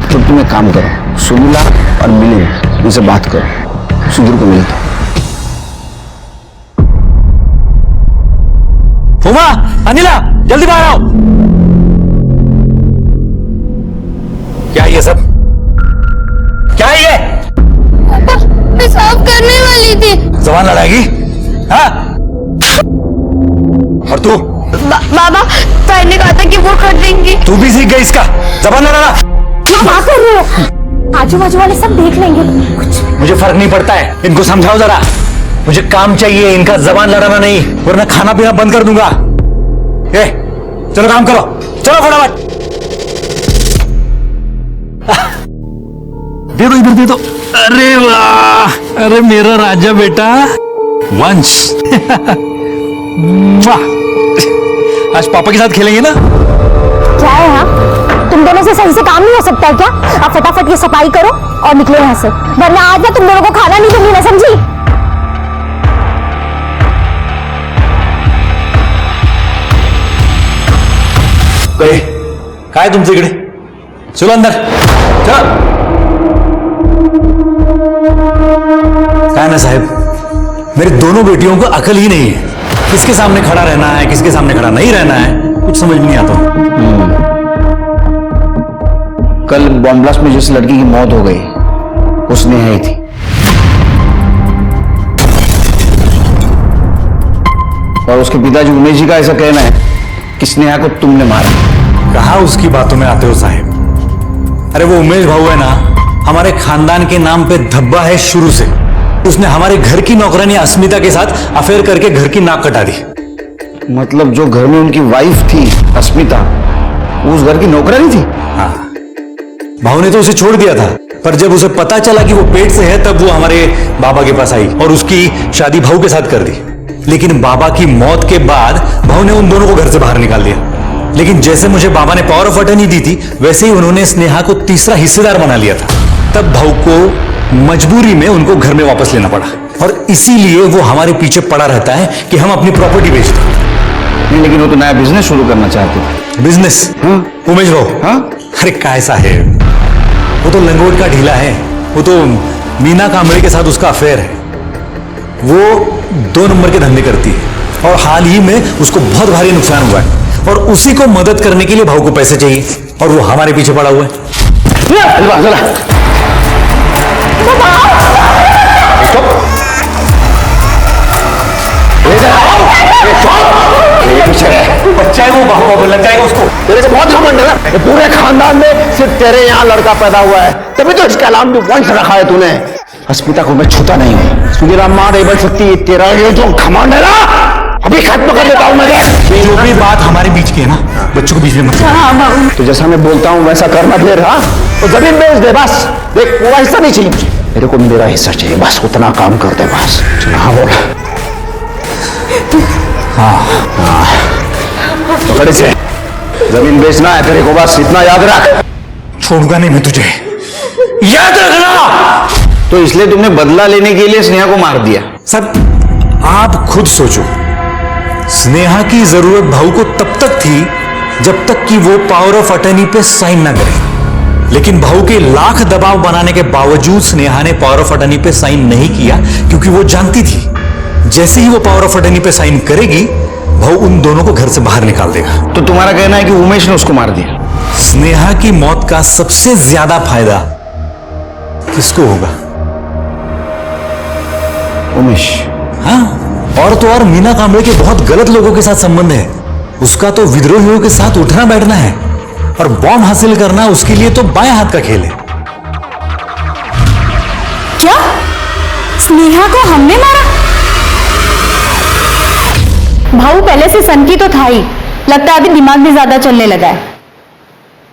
तो तुम एक काम करो, सुनीला और मिलिंद, इनसे बात करो, सुधीर को मिलता। उमा, अनिला, जल्दी बाहर आओ। क्या ये सब? क्या है ये? पापा, मैं साफ करने वाली थी। जबान लड़ाएगी? हाँ? और तू? बाबा, सर ने कहा था कि वो कर देंगे। तू भी सीख गई इसका? जबान लड़ाना? क्या कर रहे हो? आजू बाजू वाले सब देख लेंगे। कुछ मुझे फर्क नहीं पड़ता है, इनको समझाओ जरा। मुझे काम चाहिए, इनका जबान लड़ाना नहीं, वरना खाना पीना बंद कर दूंगा। ए, चलो काम करो, चलो फटाफट। दे दो, इधर दे दो। अरे वाह, अरे मेरा राजा बेटा वंश। आज पापा के साथ खेलेंगे ना? क्या है? हाँ, तुम दोनों से सही से काम नहीं हो सकता है क्या? अब फटाफट ये सफाई करो और निकलो यहाँ से, वरना आज मैं तुम दोनों को खाना नहीं दूंगी, ना समझी? काय तुमचे इकडे? चलो अंदर, चलो। काय ना साहब, मेरी दोनों बेटियों को अकल ही नहीं है, किसके सामने खड़ा रहना है, किसके सामने खड़ा नहीं रहना है, कुछ समझ में नहीं आता। कल बॉम्ब ब्लास्ट में जिस लड़की की मौत हो गई, उसने आई थी। और उसके पिताजी उमेश जी का ऐसा कहना है कि स्नेहा को तुमने मारा। कहा उसकी बातों में आते हो साहब? अरे वो उमेश भाऊ है ना, हमारे खानदान के नाम पे धब्बा है शुरू से। उसने हमारे घर की नौकरानी अस्मिता के साथ अफेयर करके घर की नाक कटा दी। मतलब जो घर में उनकी वाइफ थी अस्मिता, वो उस घर की नौकरानी थी? हाँ, भाऊ ने तो उसे छोड़ दिया था, पर जब उसे पता चला कि वो पेट से है, तब वो हमारे बाबा के पास आई और उसकी शादी भाऊ के साथ कर दी। लेकिन बाबा की मौत के बाद भाऊ ने उन दोनों को घर से बाहर निकाल दिया। लेकिन जैसे मुझे बाबा ने पावर ऑफ अटर्नी दी थी, वैसे ही उन्होंने स्नेहा को तीसरा हिस्सेदार बना लिया था। तब भाऊ को मजबूरी में उनको घर में वापस लेना पड़ा, और इसीलिए वो हमारे पीछे पड़ा रहता है कि हम अपनी प्रॉपर्टी बेच दें। नहीं, लेकिन वो तो नया बिजनेस शुरू करना चाहते थे। बिजनेस? उमेश भाऊ? हाँ? अरे काय साहेब, वो तो लंगोट का ढीला है, वो तो मीना कांबळे के साथ उसका अफेयर है। वो 2 नंबर के धंधे करती है, और हाल ही में उसको बहुत भारी नुकसान हुआ है, और उसी को मदद करने के लिए भाऊ को पैसे चाहिए, और वो हमारे पीछे पड़ा हुआ है। बच्चा है वो, बाबू लग जाएगा उसको। तेरे से बहुत घमंड है ना, पूरे खानदान में सिर्फ तेरे यहाँ लड़का पैदा हुआ है, तभी तो इसका नाम भी वंश रखा है तूने। अस्मिता को मैं छूता नहीं हूँ। सुनीला मां नहीं बन सकती, तेरा ये जो घमंड है ना, अभी खत्म कर देता हूँ मैं। जो भी बात हमारे बीच की है ना, बच्चों को बीच में मत। तो जैसा मैं बोलता हूँ वैसा करना फिर। हाँ, तो जमीन बेच दे बस, देख पूरा हिस्सा नहीं चाहिए मुझे, मेरे को मेरा हिस्सा चाहिए, बस उतना काम कर दे बस। हाँ बोला। हाँ, पकड़ से जमीन बेचना है तेरे को, बस इतना याद रख। छोड़ूंगा नहीं मैं तुझे, याद रखना। तो इसलिए तुमने बदला लेने के लिए स्नेहा को मार दिया? सब आप खुद सोचो, स्नेहा की जरूरत भाऊ को तब तक थी जब तक कि वो पावर ऑफ अटर्नी पे साइन ना करे। लेकिन भाऊ के लाख दबाव बनाने के बावजूद स्नेहा ने पावर ऑफ अटर्नी पे साइन नहीं किया, क्योंकि वो जानती थी जैसे ही वो पावर ऑफ अटर्नी पे साइन करेगी, भाऊ उन दोनों को घर से बाहर निकाल देगा। तो तुम्हारा कहना है कि उमेश ने उसको मार दिया? स्नेहा की मौत का सबसे ज्यादा फायदा किसको होगा? उमेश। हाँ, और तो और मीना कांबळे के बहुत गलत लोगों के साथ संबंध है। उसका तो विद्रोहियों के साथ उठना बैठना है, और बॉम्ब हासिल करना उसके लिए तो बाएं हाथ का खेल है। क्या स्नेहा को हमने मारा? भाऊ पहले से सनकी तो था ही, लगता है अभी दिमाग भी ज्यादा चलने लगा है।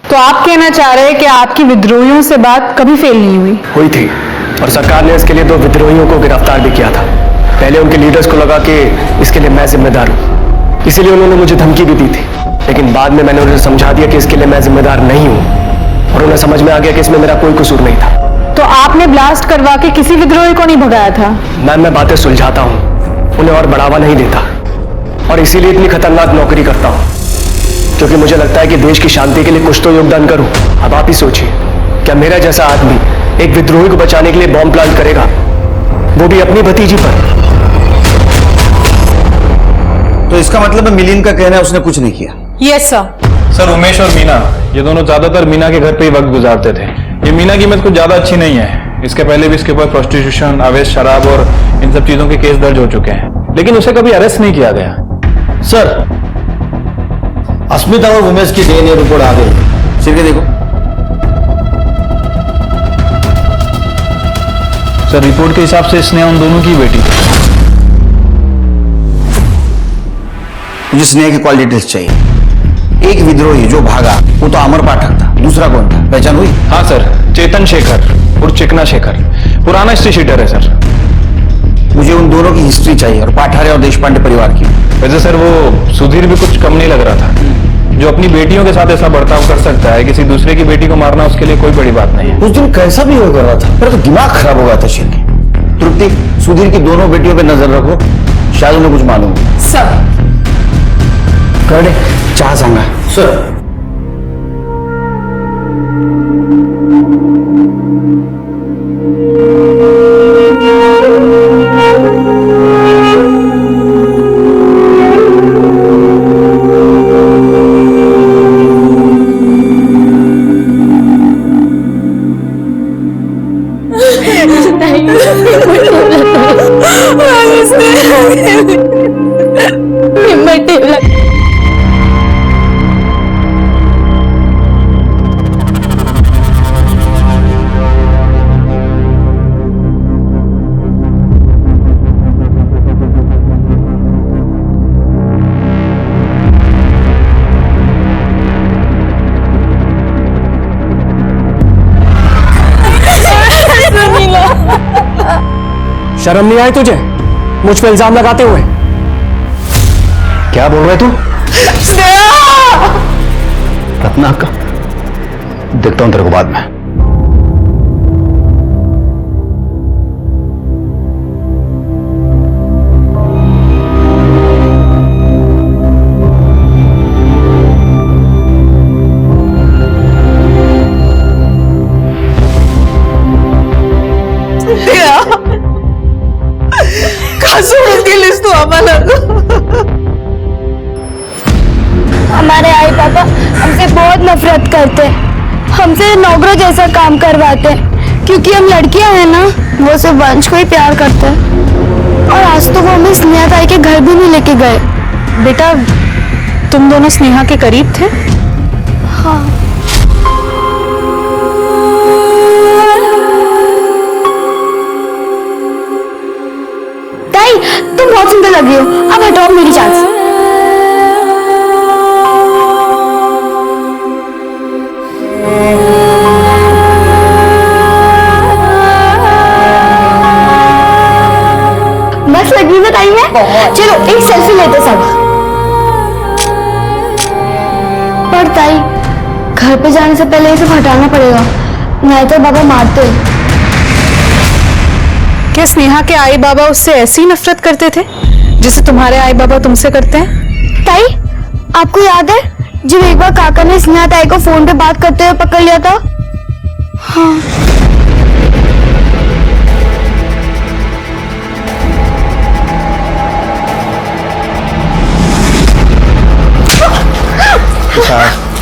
तो आप कहना चाह रहे हैं कि आपकी विद्रोहियों से बात कभी फेल नहीं हुई? हुई थी, और सरकार ने इसके लिए 2 विद्रोहियों को गिरफ्तार भी किया था। पहले उनके लीडर्स को लगा कि इसके लिए मैं जिम्मेदार हूं, इसीलिए उन्होंने मुझे धमकी भी दी थी। लेकिन बाद में मैंने उन्हें समझा दिया कि इसके लिए मैं जिम्मेदार नहीं हूं, और उन्हें समझ में आ गया कि इसमें मेरा कोई कसूर नहीं था। तो आपने ब्लास्ट करवा के किसी विद्रोही को नहीं भगाया था? मैम, मैं बातें सुलझाता हूं, उन्हें और बढ़ावा नहीं देता, और इसीलिए इतनी खतरनाक नौकरी करता हूं, क्योंकि मुझे लगता है कि देश की शांति के लिए कुछ तो योगदान करूं। अब आप ही सोचिए, क्या मेरा जैसा आदमी एक विद्रोही को बचाने के लिए बॉम्ब प्लांट करेगा, वो भी अपनी भतीजी पर? तो इसका मतलब है मिलिंद का कहना है उसने कुछ नहीं किया? Yes sir. सर, उमेश और मीना ये दोनों ज्यादातर मीना के घर पे ही वक्त गुजारते थे। ये मीना की इमेज कुछ ज्यादा अच्छी नहीं है। इसके पहले भी इसके ऊपर प्रोस्टिट्यूशन, अवैध शराब और इन सब चीजों के केस दर्ज हो चुके हैं, लेकिन उसे कभी अरेस्ट नहीं किया गया। सर, अस्मिता और उमेश की डीएनए रिपोर्ट आ गई, सिर्फ देखो। सर, रिपोर्ट के हिसाब से स्नेहा उन दोनों की बेटी। मुझे स्नेहा की कॉल डिटेल्स चाहिए। एक विद्रोही जो भागा वो तो अमर पाठक था, दूसरा कौन था, पहचान हुई? हाँ सर, चेतन शेखर और चिकना शेखर, पुराना हिस्ट्री शीटर है सर। मुझे उन दोनों की हिस्ट्री चाहिए, और पाठारे और देशपांडे परिवार की। वैसे सर, वो सुधीर भी कुछ कम नहीं लग रहा था। जो अपनी बेटियों के साथ ऐसा बर्ताव कर सकता है, किसी दूसरे की बेटी को मारना उसके लिए कोई बड़ी बात नहीं है। उस दिन कैसा भी हो कर रहा था, मेरा तो दिमाग खराब हो गया था शेर। तृप्ति, सुधीर की दोनों बेटियों पे नजर रखो, शायद उन्हें कुछ मालूम हो। सब कर दे, चाह सांगा सर। शर्म नहीं आई तुझे मुझ पे इल्जाम लगाते हुए? क्या बोल रहे तू? रत्ना का देखता हूं तेरे को बाद में। हमारे आई पापा हमसे बहुत नफरत करते हैं, हमसे नौकरों जैसा काम करवाते हैं, क्योंकि हम लड़कियां हैं ना, वो सिर्फ वंश को ही प्यार करते हैं। और आज तो वो हमें स्नेहा ताई के घर भी नहीं लेके गए। बेटा, तुम दोनों स्नेहा के करीब थे? हाँ। ताई, तुम बहुत सुंदर लग रही हो, अब हटाओ मेरी जान से। बस लगी ना ताई है? चलो एक सेल्फी लेते सब। पर ताई, घर पे जाने से पहले ये सब हटाना पड़ेगा, नहीं तो बाबा मारते। क्या स्नेहा के आई बाबा उससे ऐसी नफरत करते थे जिसे तुम्हारे आई बाबा तुमसे करते हैं? ताई, आपको याद है जब एक बार काका ने स्नेहा ताई को फोन पे बात करते हुए पकड़ लिया था? हाँ।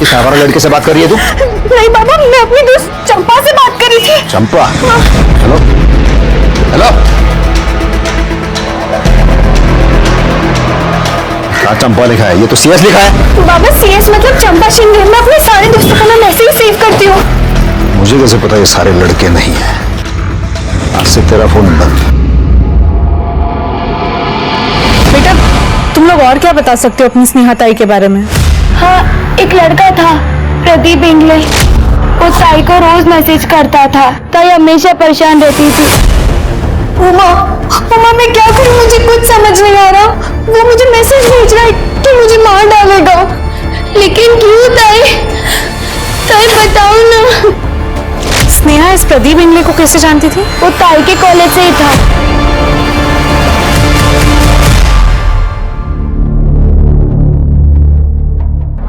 किस आवारा लड़के से बात कर रही है तू? नहीं बाबा, मैं अपनी दोस्त चंपा से बात कर रही थी। चंपा? हेलो हेलो, क्या चंपा लिखा है? ये तो सीएस लिखा है। बाबा सीएस मतलब चंपा शिंदे। मैं अपने सारे दोस्तों का नाम ऐसे ही सेव करती हूँ। मुझे कैसे पता ये सारे लड़के नहीं है? आज से तेरा फोन बंद। बेटा तुम लोग और क्या बता सकते हो अपनी स्नेहा ताई के बारे में? हाँ, एक लड़का था प्रदीप इंगले। वो ताई को रोज मैसेज करता था। ताई हमेशा परेशान रहती थी। उमा, उमा मैं क्या करूं? मुझे कुछ समझ नहीं आ रहा। वो मुझे मैसेज भेज रहा है कि मुझे मार डालेगा। लेकिन क्यों ताई? ताई बताओ ना। स्नेहा इस प्रदीप इंगले को कैसे जानती थी? वो ताई के कॉलेज से ही था।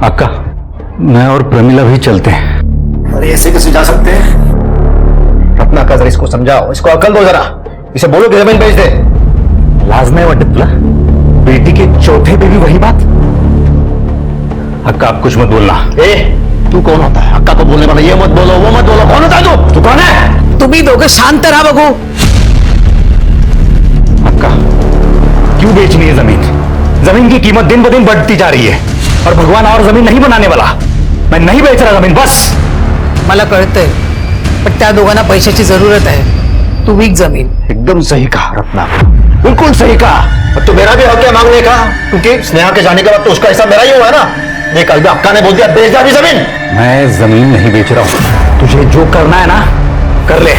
अक्का, मैं और प्रमिला भी चलते हैं। अरे ऐसे कैसे जा सकते हैं? रत्ना का जरा इसको समझाओ, इसको अकल दो जरा। इसे बोलो कि जमीन बेच दे। लाज नहीं वाटत तुला? बेटी के चौथे पे भी वही बात? अक्का आप कुछ मत बोलना। ए, तू कौन होता है अक्का को बोलने वाला? ये मत बोलो, वो मत बोलो। कौन होता है तू? कौन है? तुम ही दोगे शांत रहा बगू। अक्का क्यों बेचनी है जमीन? जमीन की कीमत दिन ब दिन बढ़ती जा रही है और भगवान और जमीन नहीं बनाने वाला। मैं नहीं बेच रहा जमीन, बस। मला कळतंय, पण त्या दोघांना पैशाची जरूरत आहे। तू विक जमीन। एकदम सही कहा रत्ना, बिल्कुल सही कहा। तो मेरा भी हक है मांगने का, क्योंकि स्नेहा के जाने के बाद तो उसका हिस्सा मेरा ही हुआ है ना। ये कल भी अक्का ने बोल दिया बेच दे अभी जमीन। मैं जमीन नहीं बेच रहा हूं। तुझे जो करना है ना कर ले।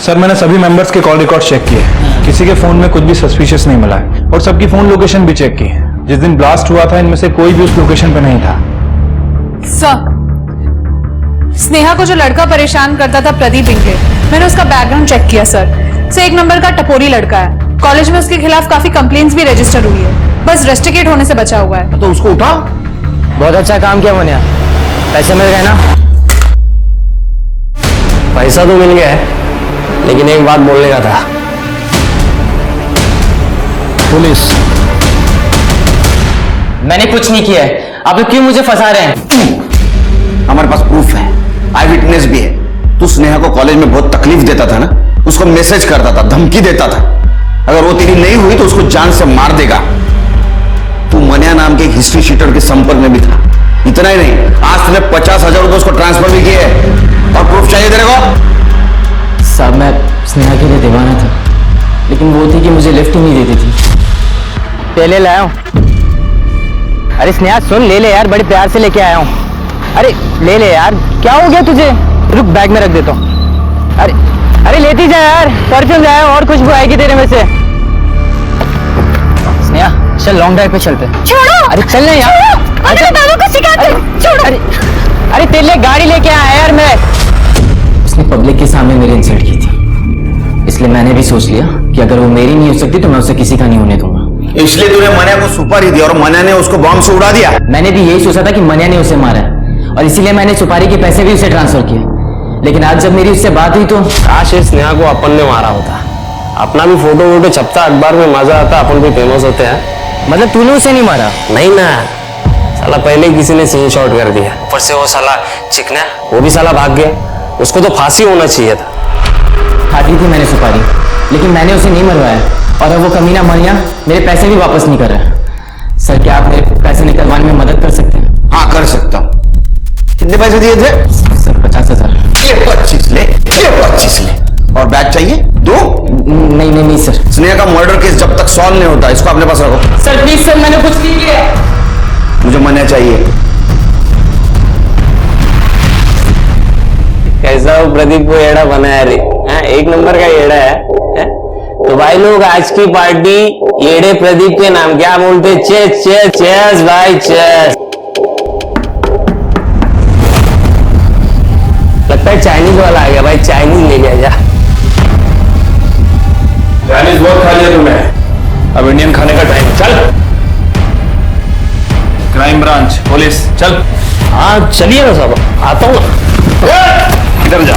सर मैंने सभी मेंबर्स के कॉल रिकॉर्ड चेक किए, किसी के फोन में कुछ भी सस्पिशियस नहीं मिला है और सबकी फोन लोकेशन भी चेक की है। जिस दिन ब्लास्ट हुआ था इनमें से कोई भी उस लोकेशन पे नहीं था। सर, स्नेहा को जो लड़का परेशान करता था प्रदीप इंगले, मैंने उसका बैकग्राउंड चेक किया सर। से एक नंबर का टपोरी लड़का है। कॉलेज में उसके खिलाफ काफी कंप्लेंट्स भी रजिस्टर हुई है, बस रस्टिकेट होने से बचा हुआ है। तो उसको उठा। बहुत अच्छा काम किया मोनिया, पैसे मिल गए ना? पैसा तो मिल गया है, लेकिन एक बात बोलने का था। पुलिस? मैंने कुछ नहीं किया है, आप क्यों मुझे फंसा रहे हैं? हमारे पास प्रूफ है, आई विटनेस भी है। तू स्नेहा को कॉलेज में बहुत तकलीफ देता था ना, उसको मैसेज करता था, धमकी देता था। अगर वो तेरी नहीं हुई तो उसको जान से मार देगा। तू मनिया नाम के एक हिस्ट्री शीटर के संपर्क में भी था। इतना ही नहीं, आज तुमने 50,000 रुपए उसको ट्रांसफर भी किए और प्रूफ चाहिए तेरे को? साहब मैं स्नेहा के लिए दीवाना था, लेकिन वो थी कि मुझे लिफ्ट ही नहीं देती थी। पहले लाया हूं। अरे स्नेहा सुन, ले ले यार, बड़े प्यार से लेके आया हूं। अरे ले ले यार, क्या हो गया तुझे? रुक बैग में रख देता हूँ। अरे अरे लेती जा यार, परफ्यूम लाया और खुशबू आएगी तेरे में से। स्नेहा चल लॉन्ग ड्राइव पे चलते। छोड़ो। अरे चल नहीं यार, अरे बाबा को सिखाते। छोड़ो। अरे तेरे लिए गाड़ी लेके आया यार मैं। उसने पब्लिक के सामने मेरी इंसल्ट की थी, इसलिए मैंने भी सोच लिया कि अगर वो मेरी नहीं हो सकती तो मैं उसे किसी का नहीं होने दूंगा। इसलिए तूने मनिया को सुपारी दी और मनिया ने उसको बॉम्ब से उड़ा दिया। मैंने भी यही सोचा था कि मनिया ने उसे मारा है और इसीलिए मैंने सुपारी के पैसे भी उसे ट्रांसफर किए। लेकिन आज जब मेरी उससे बात हुई तो काश इस स्नेहा को अपन ने मारा होता, अपना भी फोटो वोटो छपता, अखबार में मजा आता, अपन भी फेमस होते हैं। मतलब तूने उसे नहीं मारा? नहीं ना साला, पहले ही किसी ने सीन शॉट कर दिया। ऊपर से वो साला चिकना, वो भी साला भाग गया। उसको तो फांसी होना चाहिए था। खाती थी मैंने सुपारी, लेकिन मैंने उसे नहीं मरवाया और अब वो कमीना मनिया मेरे पैसे भी वापस नहीं कर रहा है। सर क्या आप मेरे पैसे निकलवाने में मदद कर सकते हैं? हाँ कर सकता हूँ। कितने पैसे दिए थे? सर 50,000। ये 25 ले, ये 25 ले। और बैग चाहिए? दो? नहीं नहीं नहीं सर। स्नेहा का मर्डर केस जब तक सॉल्व नहीं होता इसको अपने पास रखो। सर प्लीज सर, मैंने कुछ नहीं किया। मुझे मनिया चाहिए। कैसा हो प्रदीप को एड़ा बनाया रे? एक नंबर का एड़ा है। तो भाई लोग आज की पार्टी एड़े प्रदीप के नाम क्या बोलते? चेस चेस चेस भाई चेस। लगता है चाइनीज वाला आ गया भाई, चाइनीज ले गया जा। चाइनीज बहुत खा लिया तुमने, अब इंडियन खाने का टाइम। चल क्राइम ब्रांच, पुलिस, चल। हाँ चलिए ना साहब, आता हूँ। इधर जा।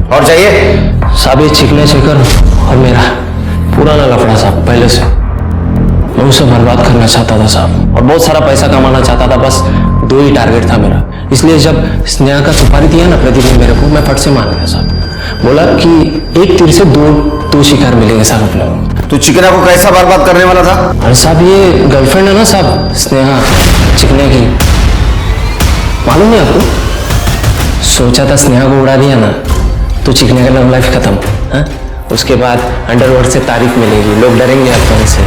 और चाहिए? साहब ये चिकने शेखर और मेरा पुराना लफड़ा साहब पहले से, मैं उसे बर्बाद करना चाहता था साहब, और बहुत सारा पैसा कमाना चाहता था। बस 2 ही टारगेट था मेरा। इसलिए जब स्नेहा का सुपारी दिया ना प्रदीप ने मेरे को, मैं फट से मान गया साहब। बोला कि एक तीर से दो शिकार मिलेंगे साहब अपने को। तू चिकना को कैसा बर्बाद करने वाला था? अरे साहब ये गर्लफ्रेंड है ना साहब स्नेहा चिकने की, मालूम नहीं आपको? सोचा था स्नेहा को उड़ा दिया ना तो चिकने का लव लाइफ खत्म। हाँ? उसके बाद अंडरवर्ल्ड से तारीफ मिलेगी, लोग डरेंगे अपन से,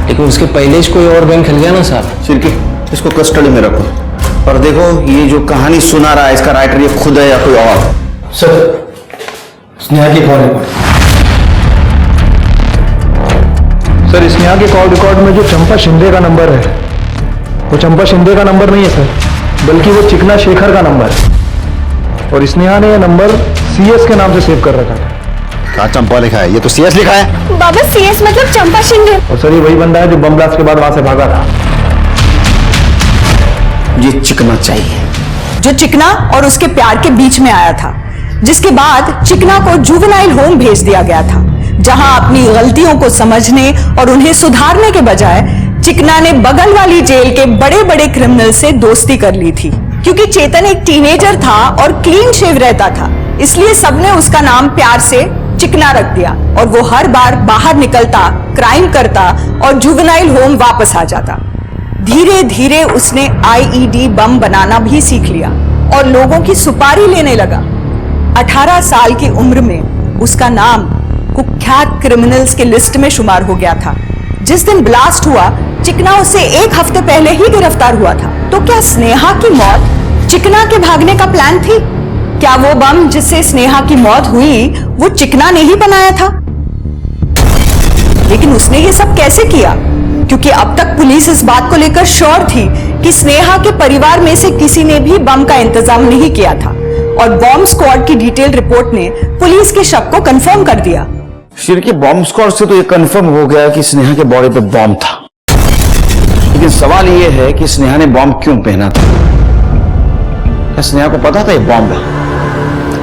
लेकिन उसके पहले ही कोई और बैंक खिल गया ना साहब। सिरकी, इसको कस्टडी में रखो और देखो ये जो कहानी सुना रहा है इसका राइटर ये खुद है या कोई और। सर स्नेहा की कॉल रिकॉर्ड। सर स्नेहा के कॉल रिकॉर्ड में जो चंपा शिंदे का नंबर है वो चंपा शिंदे का नंबर नहीं है सर, बल्कि वो चिकना शेखर का नंबर है, और स्नेहा ने यह नंबर CS के नाम से सेव कर रखा है। क्या चंपा लिखा है? ये तो CS लिखा है। बाबा CS मतलब चंपा शिंदे। और सर ये वही बंदा है जो बम ब्लास्ट के बाद वहां से भागा था। ये चिकना चाहिए, जो चिकना और उसके प्यार के बीच में आया था, जिसके बाद चिकना को जुवेनाइल होम भेज दिया गया था, जहां अपनी गलतियों को समझने और उन्हें सुधारने के बजाय चिकना ने बगल वाली जेल के बड़े बड़े क्रिमिनल से दोस्ती कर ली थी। क्योंकि चेतन एक टीनेजर था और क्लीन शेव रहता था, इसलिए सबने उसका नाम प्यार से चिकना रख दिया, और वो हर बार बाहर निकलता, क्राइम करता और जुवेनाइल होम वापस आ जाता। धीरे धीरे उसने IED बम बनाना भी सीख लिया और लोगों की सुपारी लेने लगा। 18 साल की उम्र में उसका नाम कुख्यात क्रिमिनल्स के लिस्ट में शुमार हो गया था। जिस दिन ब्लास्ट हुआ चिकना उससे 1 हफ्ते पहले ही गिरफ्तार हुआ था। तो क्या स्नेहा की मौत चिकना के भागने का प्लान थी? क्या वो बम जिससे स्नेहा की मौत हुई वो चिकना ने ही बनाया था? लेकिन उसने ये सब कैसे किया? क्योंकि अब तक पुलिस इस बात को लेकर श्योर थी कि स्नेहा के परिवार में से किसी ने भी बम का इंतजाम नहीं किया था, और बॉम्ब स्क्वाड की डिटेल रिपोर्ट ने पुलिस के शक को कंफर्म कर दिया। शिर के बॉम्ब स्क्वाड से तो ये कंफर्म हो गया कि स्नेहा के बॉडी पे बॉम्ब था, लेकिन सवाल ये है कि स्नेहा ने बॉम्ब क्यों पहना था? क्या स्नेहा को पता था ये बॉम्ब है?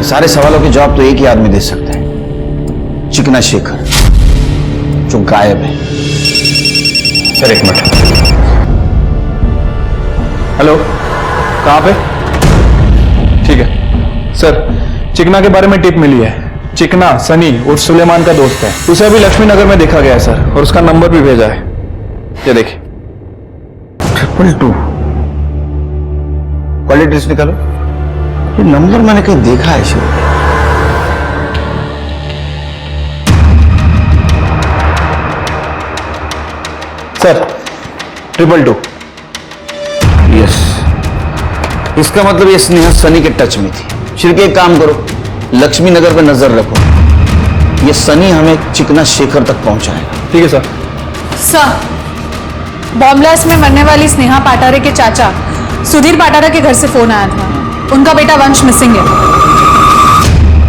सारे सवालों के जवाब तो एक ही आदमी दे सकता है, चिकना शेखर, जो गायब है। Sir 1 minute. हेलो, कहां पे? ठीक है सर, चिकना के बारे में टिप मिली है। चिकना सनी उर्फ सुलेमान का दोस्त है, उसे अभी लक्ष्मी नगर में देखा गया है सर, और उसका नंबर भी भेजा है, ये देखिए। 222 कॉल एड्रेस निकालो। ये नंबर मैंने कहीं देखा है शिव। सर 222। यस, इसका मतलब ये स्नेहा सनी के टच में थी। शिव के एक काम करो, लक्ष्मी नगर पे नजर रखो, ये सनी हमें चिकना शेखर तक पहुंचाएगा। ठीक है सर। सर बॉम्ब ब्लास्ट में मरने वाली स्नेहा पाटारे के चाचा सुधीर पाटारा के घर से फोन आया था, उनका बेटा वंश मिसिंग है।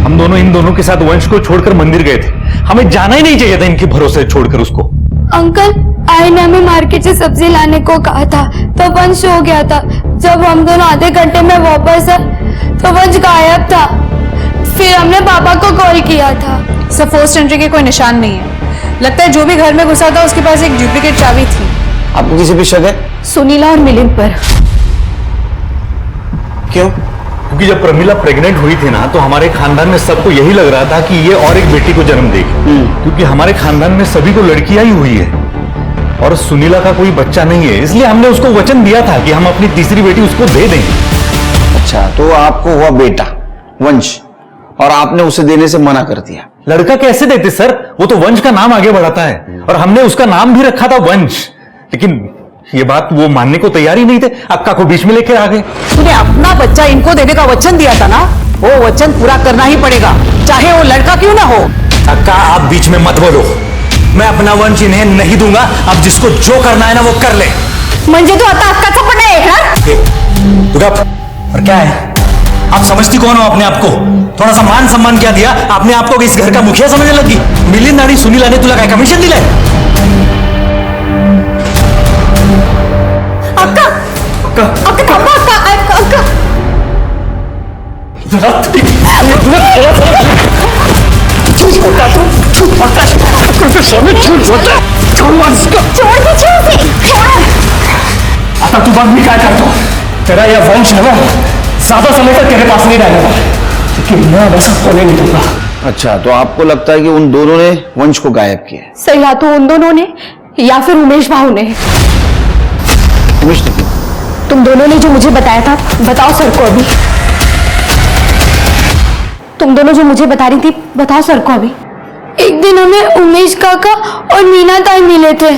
हम दोनों इन दोनों के साथ वंश को छोड़कर मंदिर गए थे, हमें जाना ही नहीं चाहिए था इनके भरोसे छोड़कर उसको। अंकल आईना में मार्केट से सब्जी लाने को कहा था तो वंश हो गया था। जब हम दोनों आधे घंटे में वापस आए तो वंश गायब था। फिर हमने पापा को कॉल किया था। सर फोर्स्ड एंट्री के कोई निशान नहीं है, लगता है जो भी घर में घुसा था उसके पास एक डुप्लीकेट चाबी थी। आपको किसी पे शक है? सुनीला और मिलिंद पर। क्यों? क्योंकि जब प्रमीला प्रेग्नेंट हुई थी ना तो हमारे खानदान में सबको यही लग रहा था कि ये और एक बेटी को जन्म देगी, क्योंकि हमारे खानदान में सभी को लड़कियां ही हुई है और सुनीला का कोई बच्चा नहीं है, इसलिए हमने उसको वचन दिया था कि हम अपनी तीसरी बेटी उसको दे देंगे। अच्छा, तो आपको हुआ बेटा वंश और आपने उसे देने से मना कर दिया। लड़का कैसे देते सर, वो तो वंश का नाम आगे बढ़ाता है और हमने उसका नाम भी रखा था वंश, लेकिन ये बात वो मानने को तैयार ही नहीं थे, अक्का को बीच में लेकर आ गए। तूने अपना बच्चा इनको देने का वचन दिया था ना, वो वचन पूरा करना ही पड़ेगा, चाहे वो लड़का क्यों ना हो। अक्का आप बीच में मत बोलो, मैं अपना वंश इन्हें नहीं दूंगा, अब जिसको जो करना है ना वो कर ले। म्हणजे तू आता अक्काचा पण नाही ऐकणार? और क्या है, आप समझती कौन हो अपने आप को? थोड़ा सा मान सम्मान क्या दिया आपने आपको इस घर का मुखिया समझने लगी? मिलिंद आणि सुनीला ने तुला काय कमिशन दिलंय? अक्का अक्का अक्का थांबा, अक्का अक्का छोटा तो आता तू बंद भी क्या करता हूँ? तेरा यह वंश है ना, ज्यादा समय तक तेरे पास नहीं रहने वाला, लेकिन मैं वैसा होने नहीं दूंगा। अच्छा, तो आपको लगता है कि उन दोनों ने वंश को गायब किया है? सर, या तो उन दोनों ने या फिर उमेश भाऊ ने। उमेश ने? तुम दोनों ने जो मुझे बताया था, बताओ सर को अभी। तुम दोनों जो मुझे बता रही थी, बताओ सर को अभी। एक दिन हमें उमेश काका और मीना ताई मिले थे।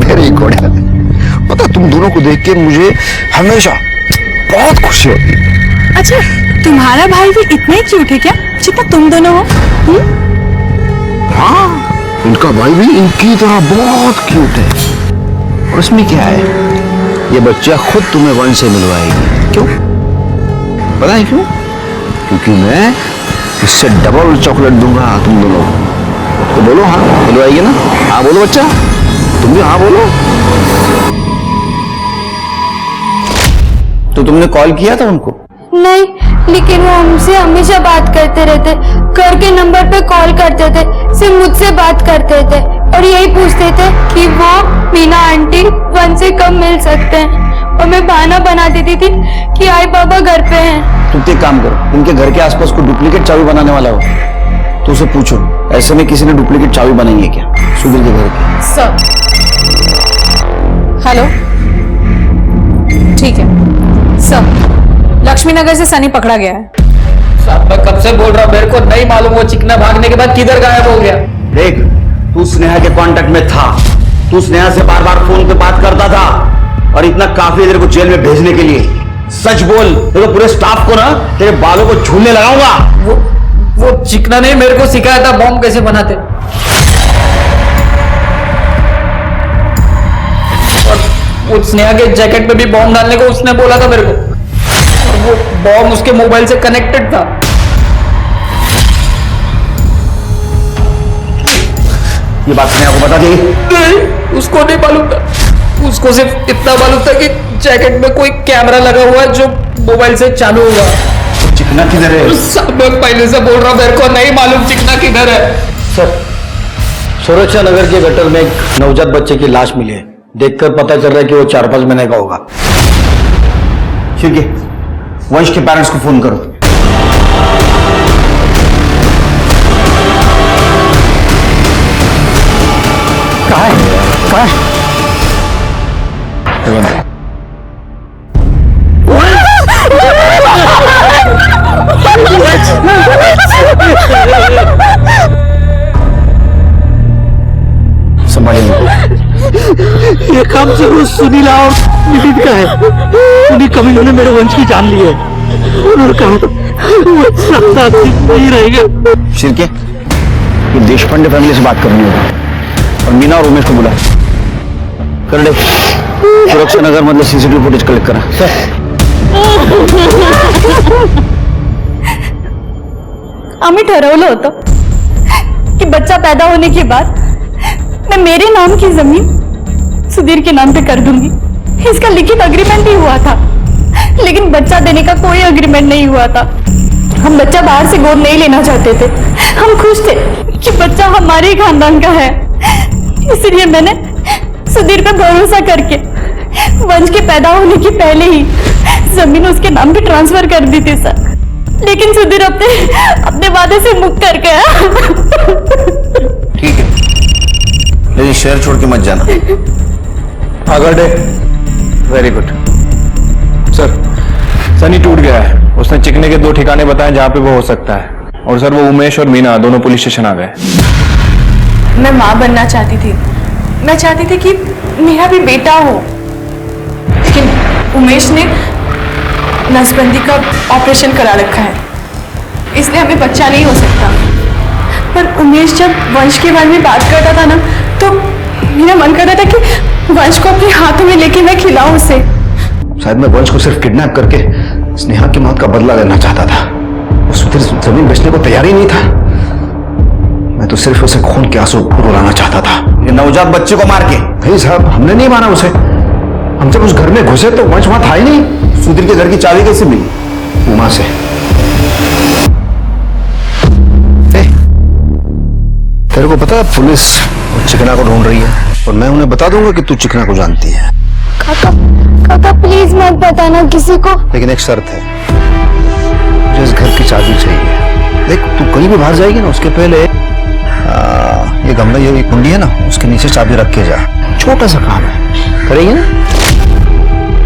Very good. पता, तुम दोनों को देख के मुझे हमेशा बहुत खुशी होती है। अच्छा, तुम्हारा भाई भी इतना ही क्यूट है क्या जितना तुम दोनों हो? हाँ, इनका भाई भी इनकी तरह बहुत क्यूट है। और इसमें क्या है, ये बच्चा खुद तुम्हें वंश से मिलवाएगी। क्यों पता है क्यों? क्योंकि मैं इससे डबल चॉकलेट दूंगा तुम दोनों को। तो बोलो हाँ, मिलवाएगी ना? हाँ बोलो बच्चा, तुम भी हाँ बोलो। तो तुमने कॉल किया था उनको? नहीं, लेकिन वो हमसे हमेशा बात करते रहते, घर के नंबर पे कॉल करते थे, सिर्फ मुझसे बात करते थे और यही पूछते थे कि वो मीना आंटी वन से कब मिल सकते हैं। और मैं बहाना बना देती थी कि आई बाबा घर पे हैं। तुम एक काम करो, इनके घर के आसपास कोई डुप्लीकेट चाबी बनाने वाला हो तो उसे पूछो, ऐसे में किसी ने डुप्लीकेट चाबी बनाई है क्या सुधीर के घर की? सर, हेलो, ठीक है सर, लक्ष्मी नगर से सनी पकड़ा गया है। साहब मैं कब से बोल रहा हूँ, मेरे को नहीं मालूम वो चिकना भागने के बाद किधर गायब हो गया। देख, तू स्नेहा के कांटेक्ट में था, तू स्नेहा से बार बार फोन पे बात करता था और इतना काफी है तेरे को जेल में भेजने के लिए। सच बोल, तेरे पूरे स्टाफ को ना तेरे बालों को झूलने लगाऊंगा। वो चिकना ने मेरे को सिखाया था बॉम्ब कैसे बनाते, और वो स्नेहा के जैकेट पे भी बॉम्ब डालने को उसने बोला था मेरे को, और वो बॉम्ब उसके मोबाइल से कनेक्टेड था। ये बात स्नेहा को बता दी? नहीं, उसको नहीं मालूम था। उसको सिर्फ इतना मालूम था कि जैकेट में कोई कैमरा लगा हुआ है जो मोबाइल से चालू होगा। चिकना किधर है? सब मैं पहले से बोल रहा हूँ, मेरे को नहीं मालूम चिकना किधर है। सर, सुरक्षा नगर के गटर में एक नवजात बच्चे की लाश मिली है। देखकर पता चल रहा है कि वो 4-5 महीने का होगा। ठीक है, वंश के पेरेंट्स को फोन करो। कहाँ है? कहाँ है? ये काम जरूर सुनीला और नितिन का है। उन्हीं कमियों ने मेरे वंश की जान ली है। उन्होंने कहा नहीं रहेगा। शिरके, ये देशपांडे फैमिली से बात करनी होगी और मीना और उमेश को बुला कर ले। सुरक्षा नगर मतलब सीसीटीवी फुटेज कलेक्ट करा। आम्ही ठरवलं होतं कि बच्चा पैदा होने के बाद मैं मेरे नाम की जमीन सुधीर के नाम पे कर दूंगी। इसका लिखित एग्रीमेंट भी हुआ था, लेकिन बच्चा देने का कोई एग्रीमेंट नहीं हुआ था। हम बच्चा बाहर से गोद नहीं लेना चाहते थे। हम खुश थे कि बच्चा हमारे ही खानदान का है। इसलिए मैंने सुधीर पे भरोसा करके वंश के पैदा होने के पहले ही जमीन उसके नाम पे ट्रांसफर कर दी थी सर। लेकिन सुधीर अपने वादे से मुक्त कर गया। ठीक है, लेकिन शहर छोड़ के मत जाना। अगर वेरी गुड सर, सनी टूट गया है। उसने चिकने के 2 ठिकाने बताए जहां पे वो हो सकता है, और सर वो उमेश और मीना दोनों पुलिस स्टेशन आ गए। मैं माँ बनना चाहती थी। मैं चाहती थी कि मेरा भी बेटा हो, लेकिन उमेश ने नसबंदी का ऑपरेशन करा रखा है, इसलिए हमें बच्चा नहीं हो सकता। पर उमेश जब वंश के बारे में बात करता था ना, तो मेरा मन करता था कि वंश को अपने हाथों में लेके मैं खिलाऊं उसे। शायद मैं वंश को सिर्फ किडनैप करके स्नेहा की मौत का बदला लेना चाहता था। वो सुधीर जमीन बेचने को तैयार ही नहीं था। मैं तो सिर्फ उसे खून के आंसू रुलाना चाहता था, ये नवजात बच्चे को मार के। नहीं साहब, हमने नहीं मारा उसे। हम जब उस घर में घुसे तो वंश वहां था ही नहीं। सुधीर के घर की चाबी कैसे मिली? उमा से। तेरे को पता है पुलिस चिकना को ढूंढ रही है और मैं उन्हें बता दूंगा कि तू चिकना को जानती है। काका काका प्लीज मत बताना किसी को। लेकिन एक शर्त है, मुझे इस घर की चाबी चाहिए। देख तू कहीं भी बाहर जाएगी ना, उसके पहले ये गमला, ये कुंडी है ना, उसके नीचे चाबी रख के जा। छोटा सा काम है, करेगी ना।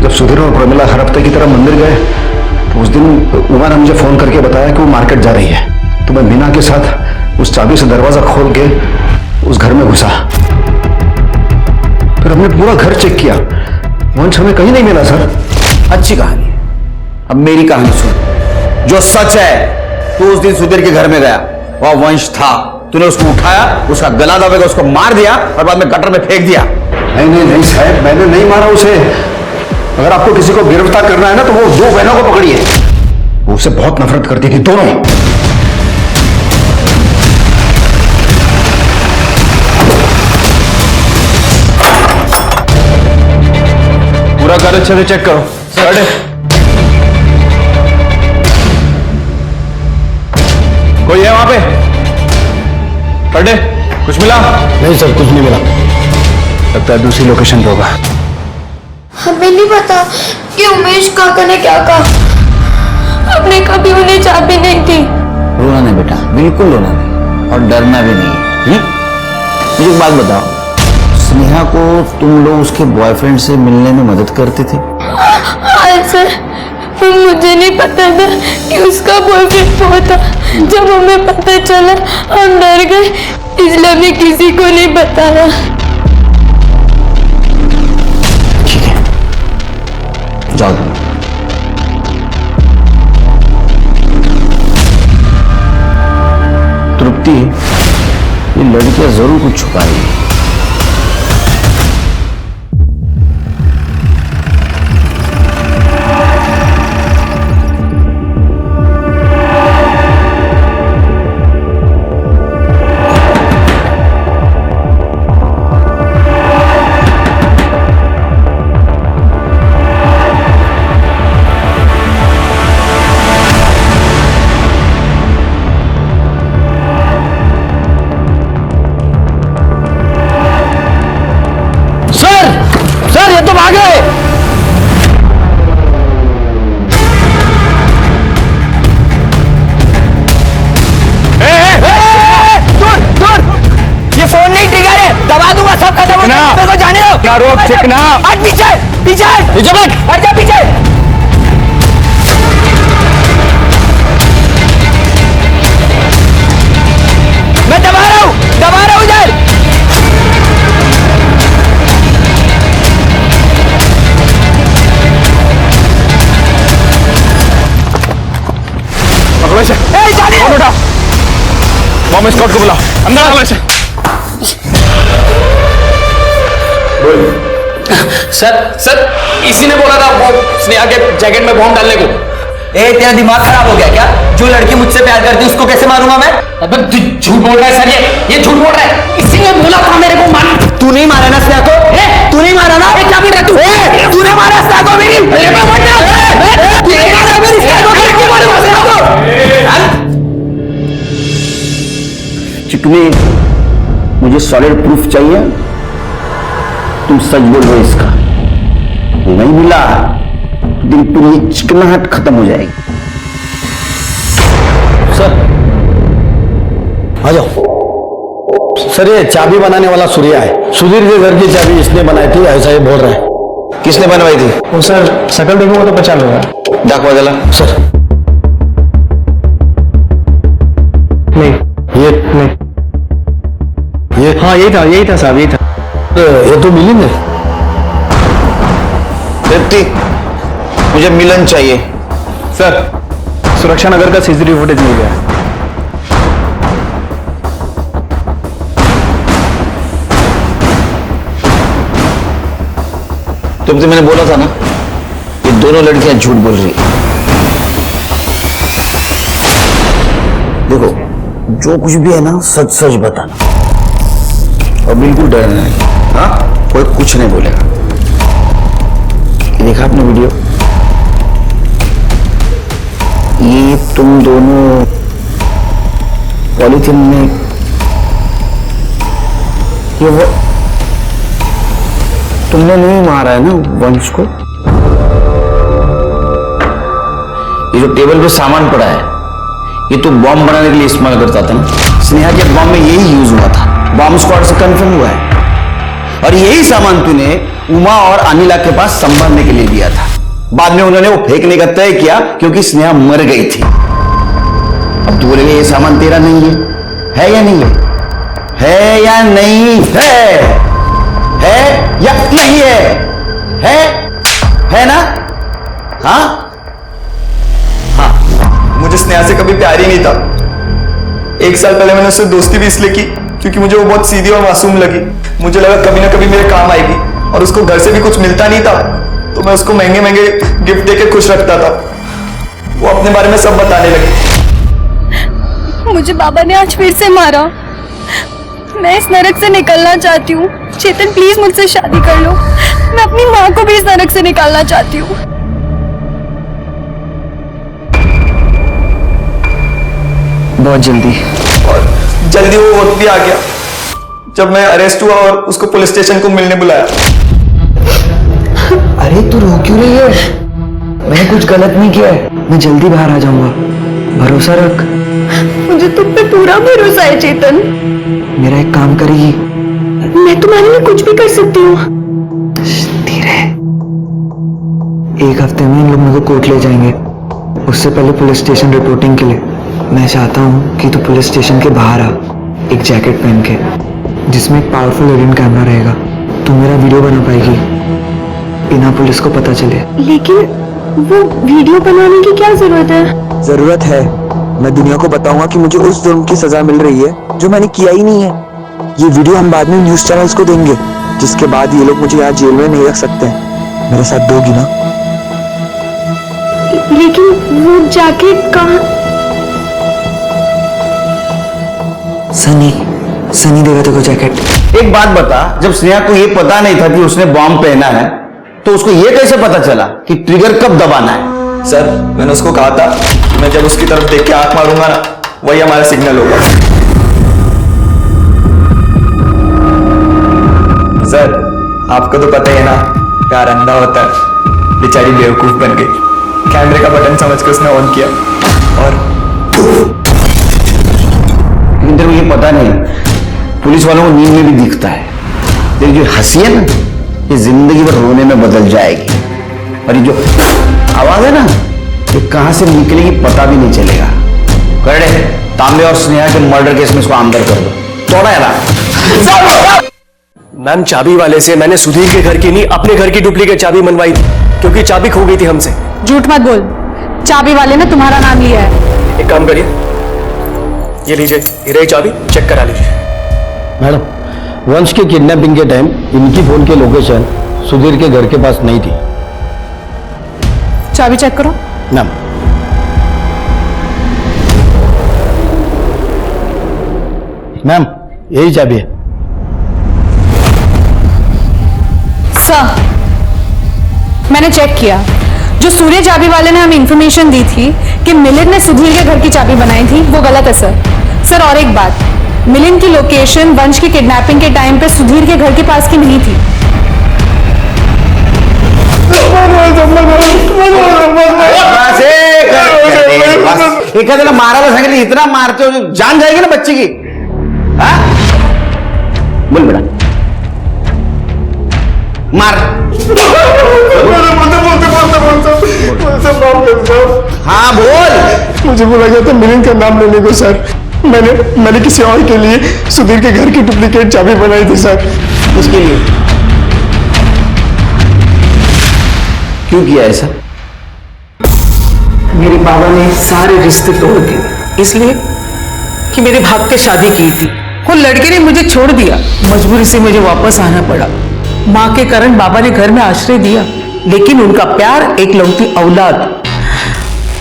जब सुधीर और प्रमिला हर हफ्ते की तरह मंदिर गए तो उस दिन उमा ने मुझे फोन करके बताया कि वो मार्केट जा रही है। तो मैं मीना के साथ उस चाबी से दरवाजा खोल के उस घर में घुसा। फिर हमने पूरा घर चेक किया, वंश हमें कहीं नहीं मिला सर। अच्छी कहानी। अब मेरी कहानी सुन। जो सच है, तू उस दिन सुधीर के घर में गया, वह वंश था। तूने उसको उठाया, उसका गला दबाकर उसको मार दिया और बाद में गटर में फेंक दिया। नहीं साहब, मैंने नहीं मारा उसे। अगर आपको किसी को गिरफ्तार करना है ना तो वो दो बहनों को पकड़िए। वो उससे बहुत नफरत करती थी, दोनों। पूरा घर अच्छे से चेक करो। कोई है वहां पे? पढ़े कुछ मिला? नहीं सर, कुछ नहीं मिला। लगता है दूसरी लोकेशन पे होगा। हमें नहीं पता कि उमेश काका ने क्या कहा। हमने कभी उन्हें चाबी नहीं दी। रोना नहीं बेटा, बिल्कुल रोना नहीं और डरना भी नहीं। मुझे एक बात बताओ, स्नेहा को तुम लोग उसके बॉयफ्रेंड से मिलने में मदद करते थे? हाँ सर, मुझे नहीं पता था कि उसका बॉयफ्रेंड वो था। जब हमें पता चला हम डर गए, इसलिए हमें किसी को नहीं बताया। ठीक है, जाओ। तृप्ति, ये लड़कियां जरूर कुछ छुपा रही है। रोक चिकना। पीछे पीछे पीछे बैठ, हट जा पीछे। मैं दबा रहा हूं इधर। बेटा मॉम स्कॉट को बुला, अंदर आ। वैसे सर इसी ने बोला था वो स्नेहा के जैकेट में बॉम्ब डालने को। तेरा दिमाग खराब हो गया क्या? जो लड़की मुझसे प्यार करती है उसको कैसे मारूंगा मैं? अबे झूठ बोल रहा है सर, ये झूठ बोल रहा है। इसी ने बोला था मेरे को मार। तू नहीं मारा ना स्नेहा को? तू नहीं मारा ना? क्या बोल रहा तू? तूने मारा स्नेहा को मेरी? चिकनी, मुझे सॉलिड प्रूफ चाहिए। तुम सच बोलो इसका। नहीं मिला तो दिन पूरी चिकनाहट खत्म हो जाएगी। सर आ जाओ। सर ये चाबी बनाने वाला सूर्या है। सुधीर के घर की चाबी इसने बनाई थी, ऐसा ही बोल रहा है। किसने बनवाई थी? वो सर शकल देखूंगा तो पहचान लूंगा। डाक बदला सर। नहीं ये नहीं, ये हाँ यही था साहब, यही था। ये तो मिली नहीं। तृप्ति, मुझे मिलन चाहिए। सर सुरक्षा नगर का सीसीटीवी फुटेज मिल गया। तुमसे मैंने बोला था ना, ये दोनों लड़कियां झूठ बोल रही है। देखो, जो कुछ भी है ना सच सच बताना और बिल्कुल डरना नहीं। हाँ, कोई कुछ नहीं बोलेगा। देखा आपने वीडियो? ये तुम दोनों पॉलीथिन में ये वो तुमने नहीं मारा है ना वंश को? ये जो टेबल पे सामान पड़ा है ये तो बॉम्ब बनाने के लिए इस्तेमाल करता था ना। स्नेहा के बॉम्ब में यही यूज हुआ था, बॉम्ब स्क्वाड से कंफर्म हुआ है। और यही सामान तूने उमा और अनिला के पास संभालने के लिए दिया था। बाद में उन्होंने वो फेंकने का तय किया क्योंकि स्नेहा मर गई थी। अब तू बोलेगा ये सामान तेरा नहीं है या नहीं है? है या नहीं है? है या नहीं है? है ना? हाँ हाँ, मुझे स्नेहा से कभी प्यार ही नहीं था। 1 साल पहले मैंने उससे दोस्ती भी इसलिए की क्योंकि मुझे वो बहुत सीधी और मासूम लगी। मुझे लगा कभी ना कभी मेरे काम आएगी, और उसको घर से भी कुछ मिलता नहीं था तो मैं उसको महंगे महंगे गिफ्ट देके खुश रखता था। वो अपने बारे में सब बताने लगी। मुझे बाबा ने आज फिर से मारा। मैं इस नरक से निकलना चाहती हूँ। चेतन प्लीज मुझसे शादी कर लो। मैं अपनी माँ को भी इस नरक से निकालना चाहती हूँ। बहुत जल्दी, और जल्दी वो वक्त भी आ गया जब मैं अरेस्ट हुआ और उसको पुलिस स्टेशन को मिलने बुलाया। अरे तू रो क्यों रही है? मैंने कुछ गलत नहीं किया है। मैं जल्दी बाहर आ जाऊंगा, भरोसा रख। मुझे तुम पे पूरा भरोसा है चेतन। मेरा एक काम करेगी? मैं तुम्हारे लिए कुछ भी कर सकती हूँ। धीरे। 1 हफ्ते में इन लोग मुझे कोर्ट ले जाएंगे, उससे पहले पुलिस स्टेशन रिपोर्टिंग के लिए। मैं चाहता हूँ कि तू पुलिस स्टेशन के बाहर आ, एक जैकेट पहन के जिसमें एक पावरफुल हिडन कैमरा रहेगा। तू मेरा वीडियो बना पाएगी बिना पुलिस को पता चले। लेकिन वो वीडियो बनाने की क्या जरूरत है? जरूरत है। मैं दुनिया को बताऊंगा कि मुझे उस जुर्म की सजा मिल रही है जो मैंने किया ही नहीं है। ये वीडियो हम बाद में न्यूज चैनल्स को देंगे, जिसके बाद ये लोग मुझे यहाँ जेल में नहीं रख सकते हैं। मेरे साथ दोगी ना? लेकिन वो जैकेट कहाँ? सनी देगा तेरे को जैकेट। एक बात बता, जब स्नेहा को ये पता नहीं था कि उसने बॉम्ब पहना है तो उसको ये कैसे पता चला कि ट्रिगर कब दबाना है? सर, मैंने उसको कहा था मैं जब उसकी तरफ देख के आंख मारूंगा ना, वही हमारा सिग्नल होगा। सर, आपको तो पता ही है ना, प्यार अंधा होता है। बेचारी बेवकूफ बन गई। कैमरे का बटन समझ के उसने ऑन किया और लेकिन तेरे को ये पता नहीं, पुलिस वालों को नींद में भी दिखता है। तेरी जो हंसी है ना, ये जिंदगी भर रोने में बदल जाएगी। और ये जो आवाज है ना, ये कहां से निकलेगी पता भी नहीं चलेगा। कर दे, तांबे और स्नेहा के मर्डर केस में इसको अंदर कर दो। तोड़ा है। मैम, चाबी वाले से मैंने सुधीर के घर की नहीं, अपने घर की डुप्लीकेट चाबी मनवाई थी क्योंकि चाबी खो गई थी हमसे। झूठ मत बोल, चाबी वाले ने तुम्हारा नाम लिया है। एक काम करिए, ये लीजिए, ये रही चाबी, चेक करा लीजिए। मैडम, वंश के किडनैपिंग के टाइम इनकी फोन की लोकेशन सुधीर के घर के पास नहीं थी। चाबी चेक करो। मैम, मैम यही चाबी है। सर, मैंने चेक किया, जो सूर्य चाबी वाले ने हमें इंफॉर्मेशन दी थी कि मिलिंद ने सुधीर के घर की चाबी बनाई थी, वो गलत है सर। और एक बात, मिलिंद की लोकेशन वंश की किडनैपिंग के टाइम पे सुधीर के घर के पास की नहीं थी। मारा तो संगत, इतना मारते हो जान जाएगी ना बच्ची की। बोल बेटा, मार। हाँ बोल। मुझे बोला गया था मिलिंद का नाम लेने को सर। मैंने किसी और के लिए सुधीर के घर की डुप्लीकेट चाबी बनाई थी सर। उसके लिए क्यों किया ऐसा? मेरे बाबा ने सारे रिश्ते तोड़ दिए इसलिए कि मेरे भाग के शादी की थी। वो लड़के ने मुझे छोड़ दिया, मजबूरी से मुझे वापस आना पड़ा। माँ के कारण बाबा ने घर में आश्रय दिया, लेकिन उनका प्यार एक लौती औलाद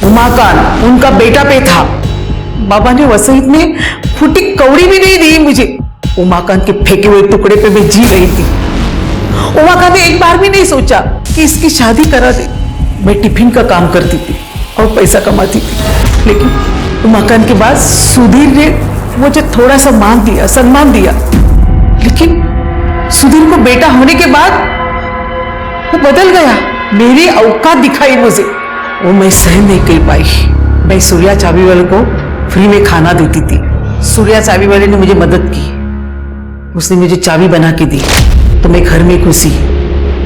उमाकांत, उनका बेटा पे था। बाबा ने वसीयत में फूटी कौड़ी भी नहीं दी मुझे। उमाकांत के फेंके हुए टुकड़े पे मैं जी रही थी। उमाकांत ने एक बार भी नहीं सोचा कि इसकी शादी करा दे। मैं टिफिन का काम करती थी और पैसा कमाती थी, लेकिन उमाकांत के बाद सुधीर ने मुझे थोड़ा सा मान दिया, सम्मान दिया, लेकिन सुधीर को बेटा होने के बाद वो बदल गया, मेरी औकात दिखाई मुझे। वो मैं सहन नहीं कर पाई। मैं सूर्या चाबी वाले को फ्री में खाना देती थी। सूर्या चाबी वाले ने मुझे मदद की, उसने मुझे चाबी बना के दी, तो मैं घर में घुसी,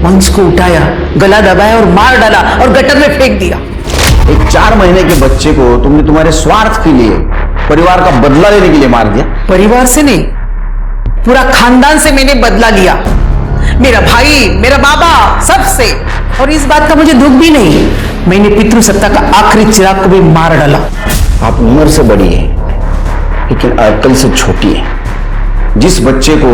वंश को उठाया, गला दबाया और मार डाला और गटर में फेंक दिया। एक 4 महीने के बच्चे को तुमने तुम्हारे स्वार्थ के लिए, परिवार का बदला लेने के लिए मार दिया। परिवार से नहीं, पूरा खानदान से मैंने बदला लिया, मेरा भाई, मेरा बाबा, सबसे। और इस बात का मुझे दुख भी नहीं, मैंने पितृसत्ता का आखिरी चिराग को भी मार डाला। आप उम्र से बड़ी है लेकिन अक्ल से छोटी है। जिस बच्चे को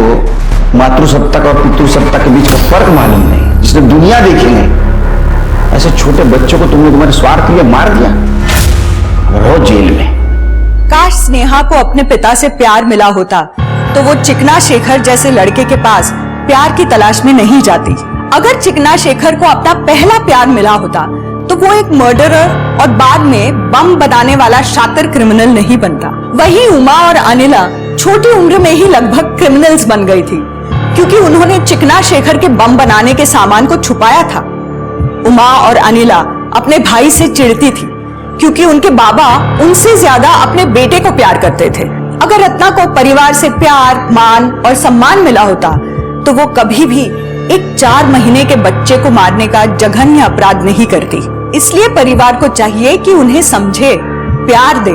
मातृसत्ता और पितृसत्ता के बीच का फर्क मालूम नहीं, जिसने दुनिया देखी नहीं, ऐसे छोटे बच्चों को तुमने तुम्हारे स्वार्थ के लिए मार दिया। रहो जेल में। काश स्नेहा को अपने पिता से प्यार मिला होता तो वो चिकना शेखर जैसे लड़के के पास प्यार की तलाश में नहीं जाती। अगर चिकना शेखर को अपना पहला प्यार मिला होता तो वो एक मर्डरर और बाद में बम बनाने वाला शातिर क्रिमिनल नहीं बनता। वहीं उमा और अनिला छोटी उम्र में ही लगभग क्रिमिनल्स बन गई थी, क्योंकि उन्होंने चिकना शेखर के बम बनाने के सामान को छुपाया था। उमा और अनिला अपने भाई से चिढ़ती थी, क्योंकि उनके बाबा उनसे ज्यादा अपने बेटे को प्यार करते थे। अगर रत्ना को परिवार से प्यार, मान और सम्मान मिला होता तो वो कभी भी एक 4 महीने के बच्चे को मारने का जघन्य अपराध नहीं करती। इसलिए परिवार को चाहिए कि उन्हें समझे, प्यार दे,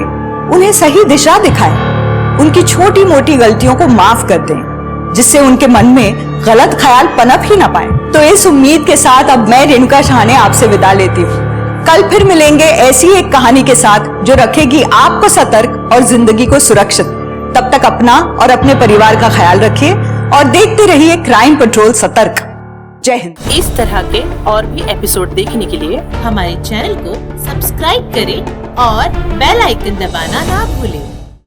उन्हें सही दिशा दिखाए, उनकी छोटी मोटी गलतियों को माफ कर दें, जिससे उनके मन में गलत ख्याल पनप ही ना पाए। तो इस उम्मीद के साथ अब मैं रेणुका शाहने आपसे विदा लेती हूँ। कल फिर मिलेंगे ऐसी एक कहानी के साथ जो रखेगी आपको सतर्क और जिंदगी को सुरक्षित। तब तक अपना और अपने परिवार का ख्याल रखिए और देखते रहिए क्राइम पेट्रोल सतर्क। जय हिंद। इस तरह के और भी एपिसोड देखने के लिए हमारे चैनल को सब्सक्राइब करें और बेल आइकन दबाना ना भूलें।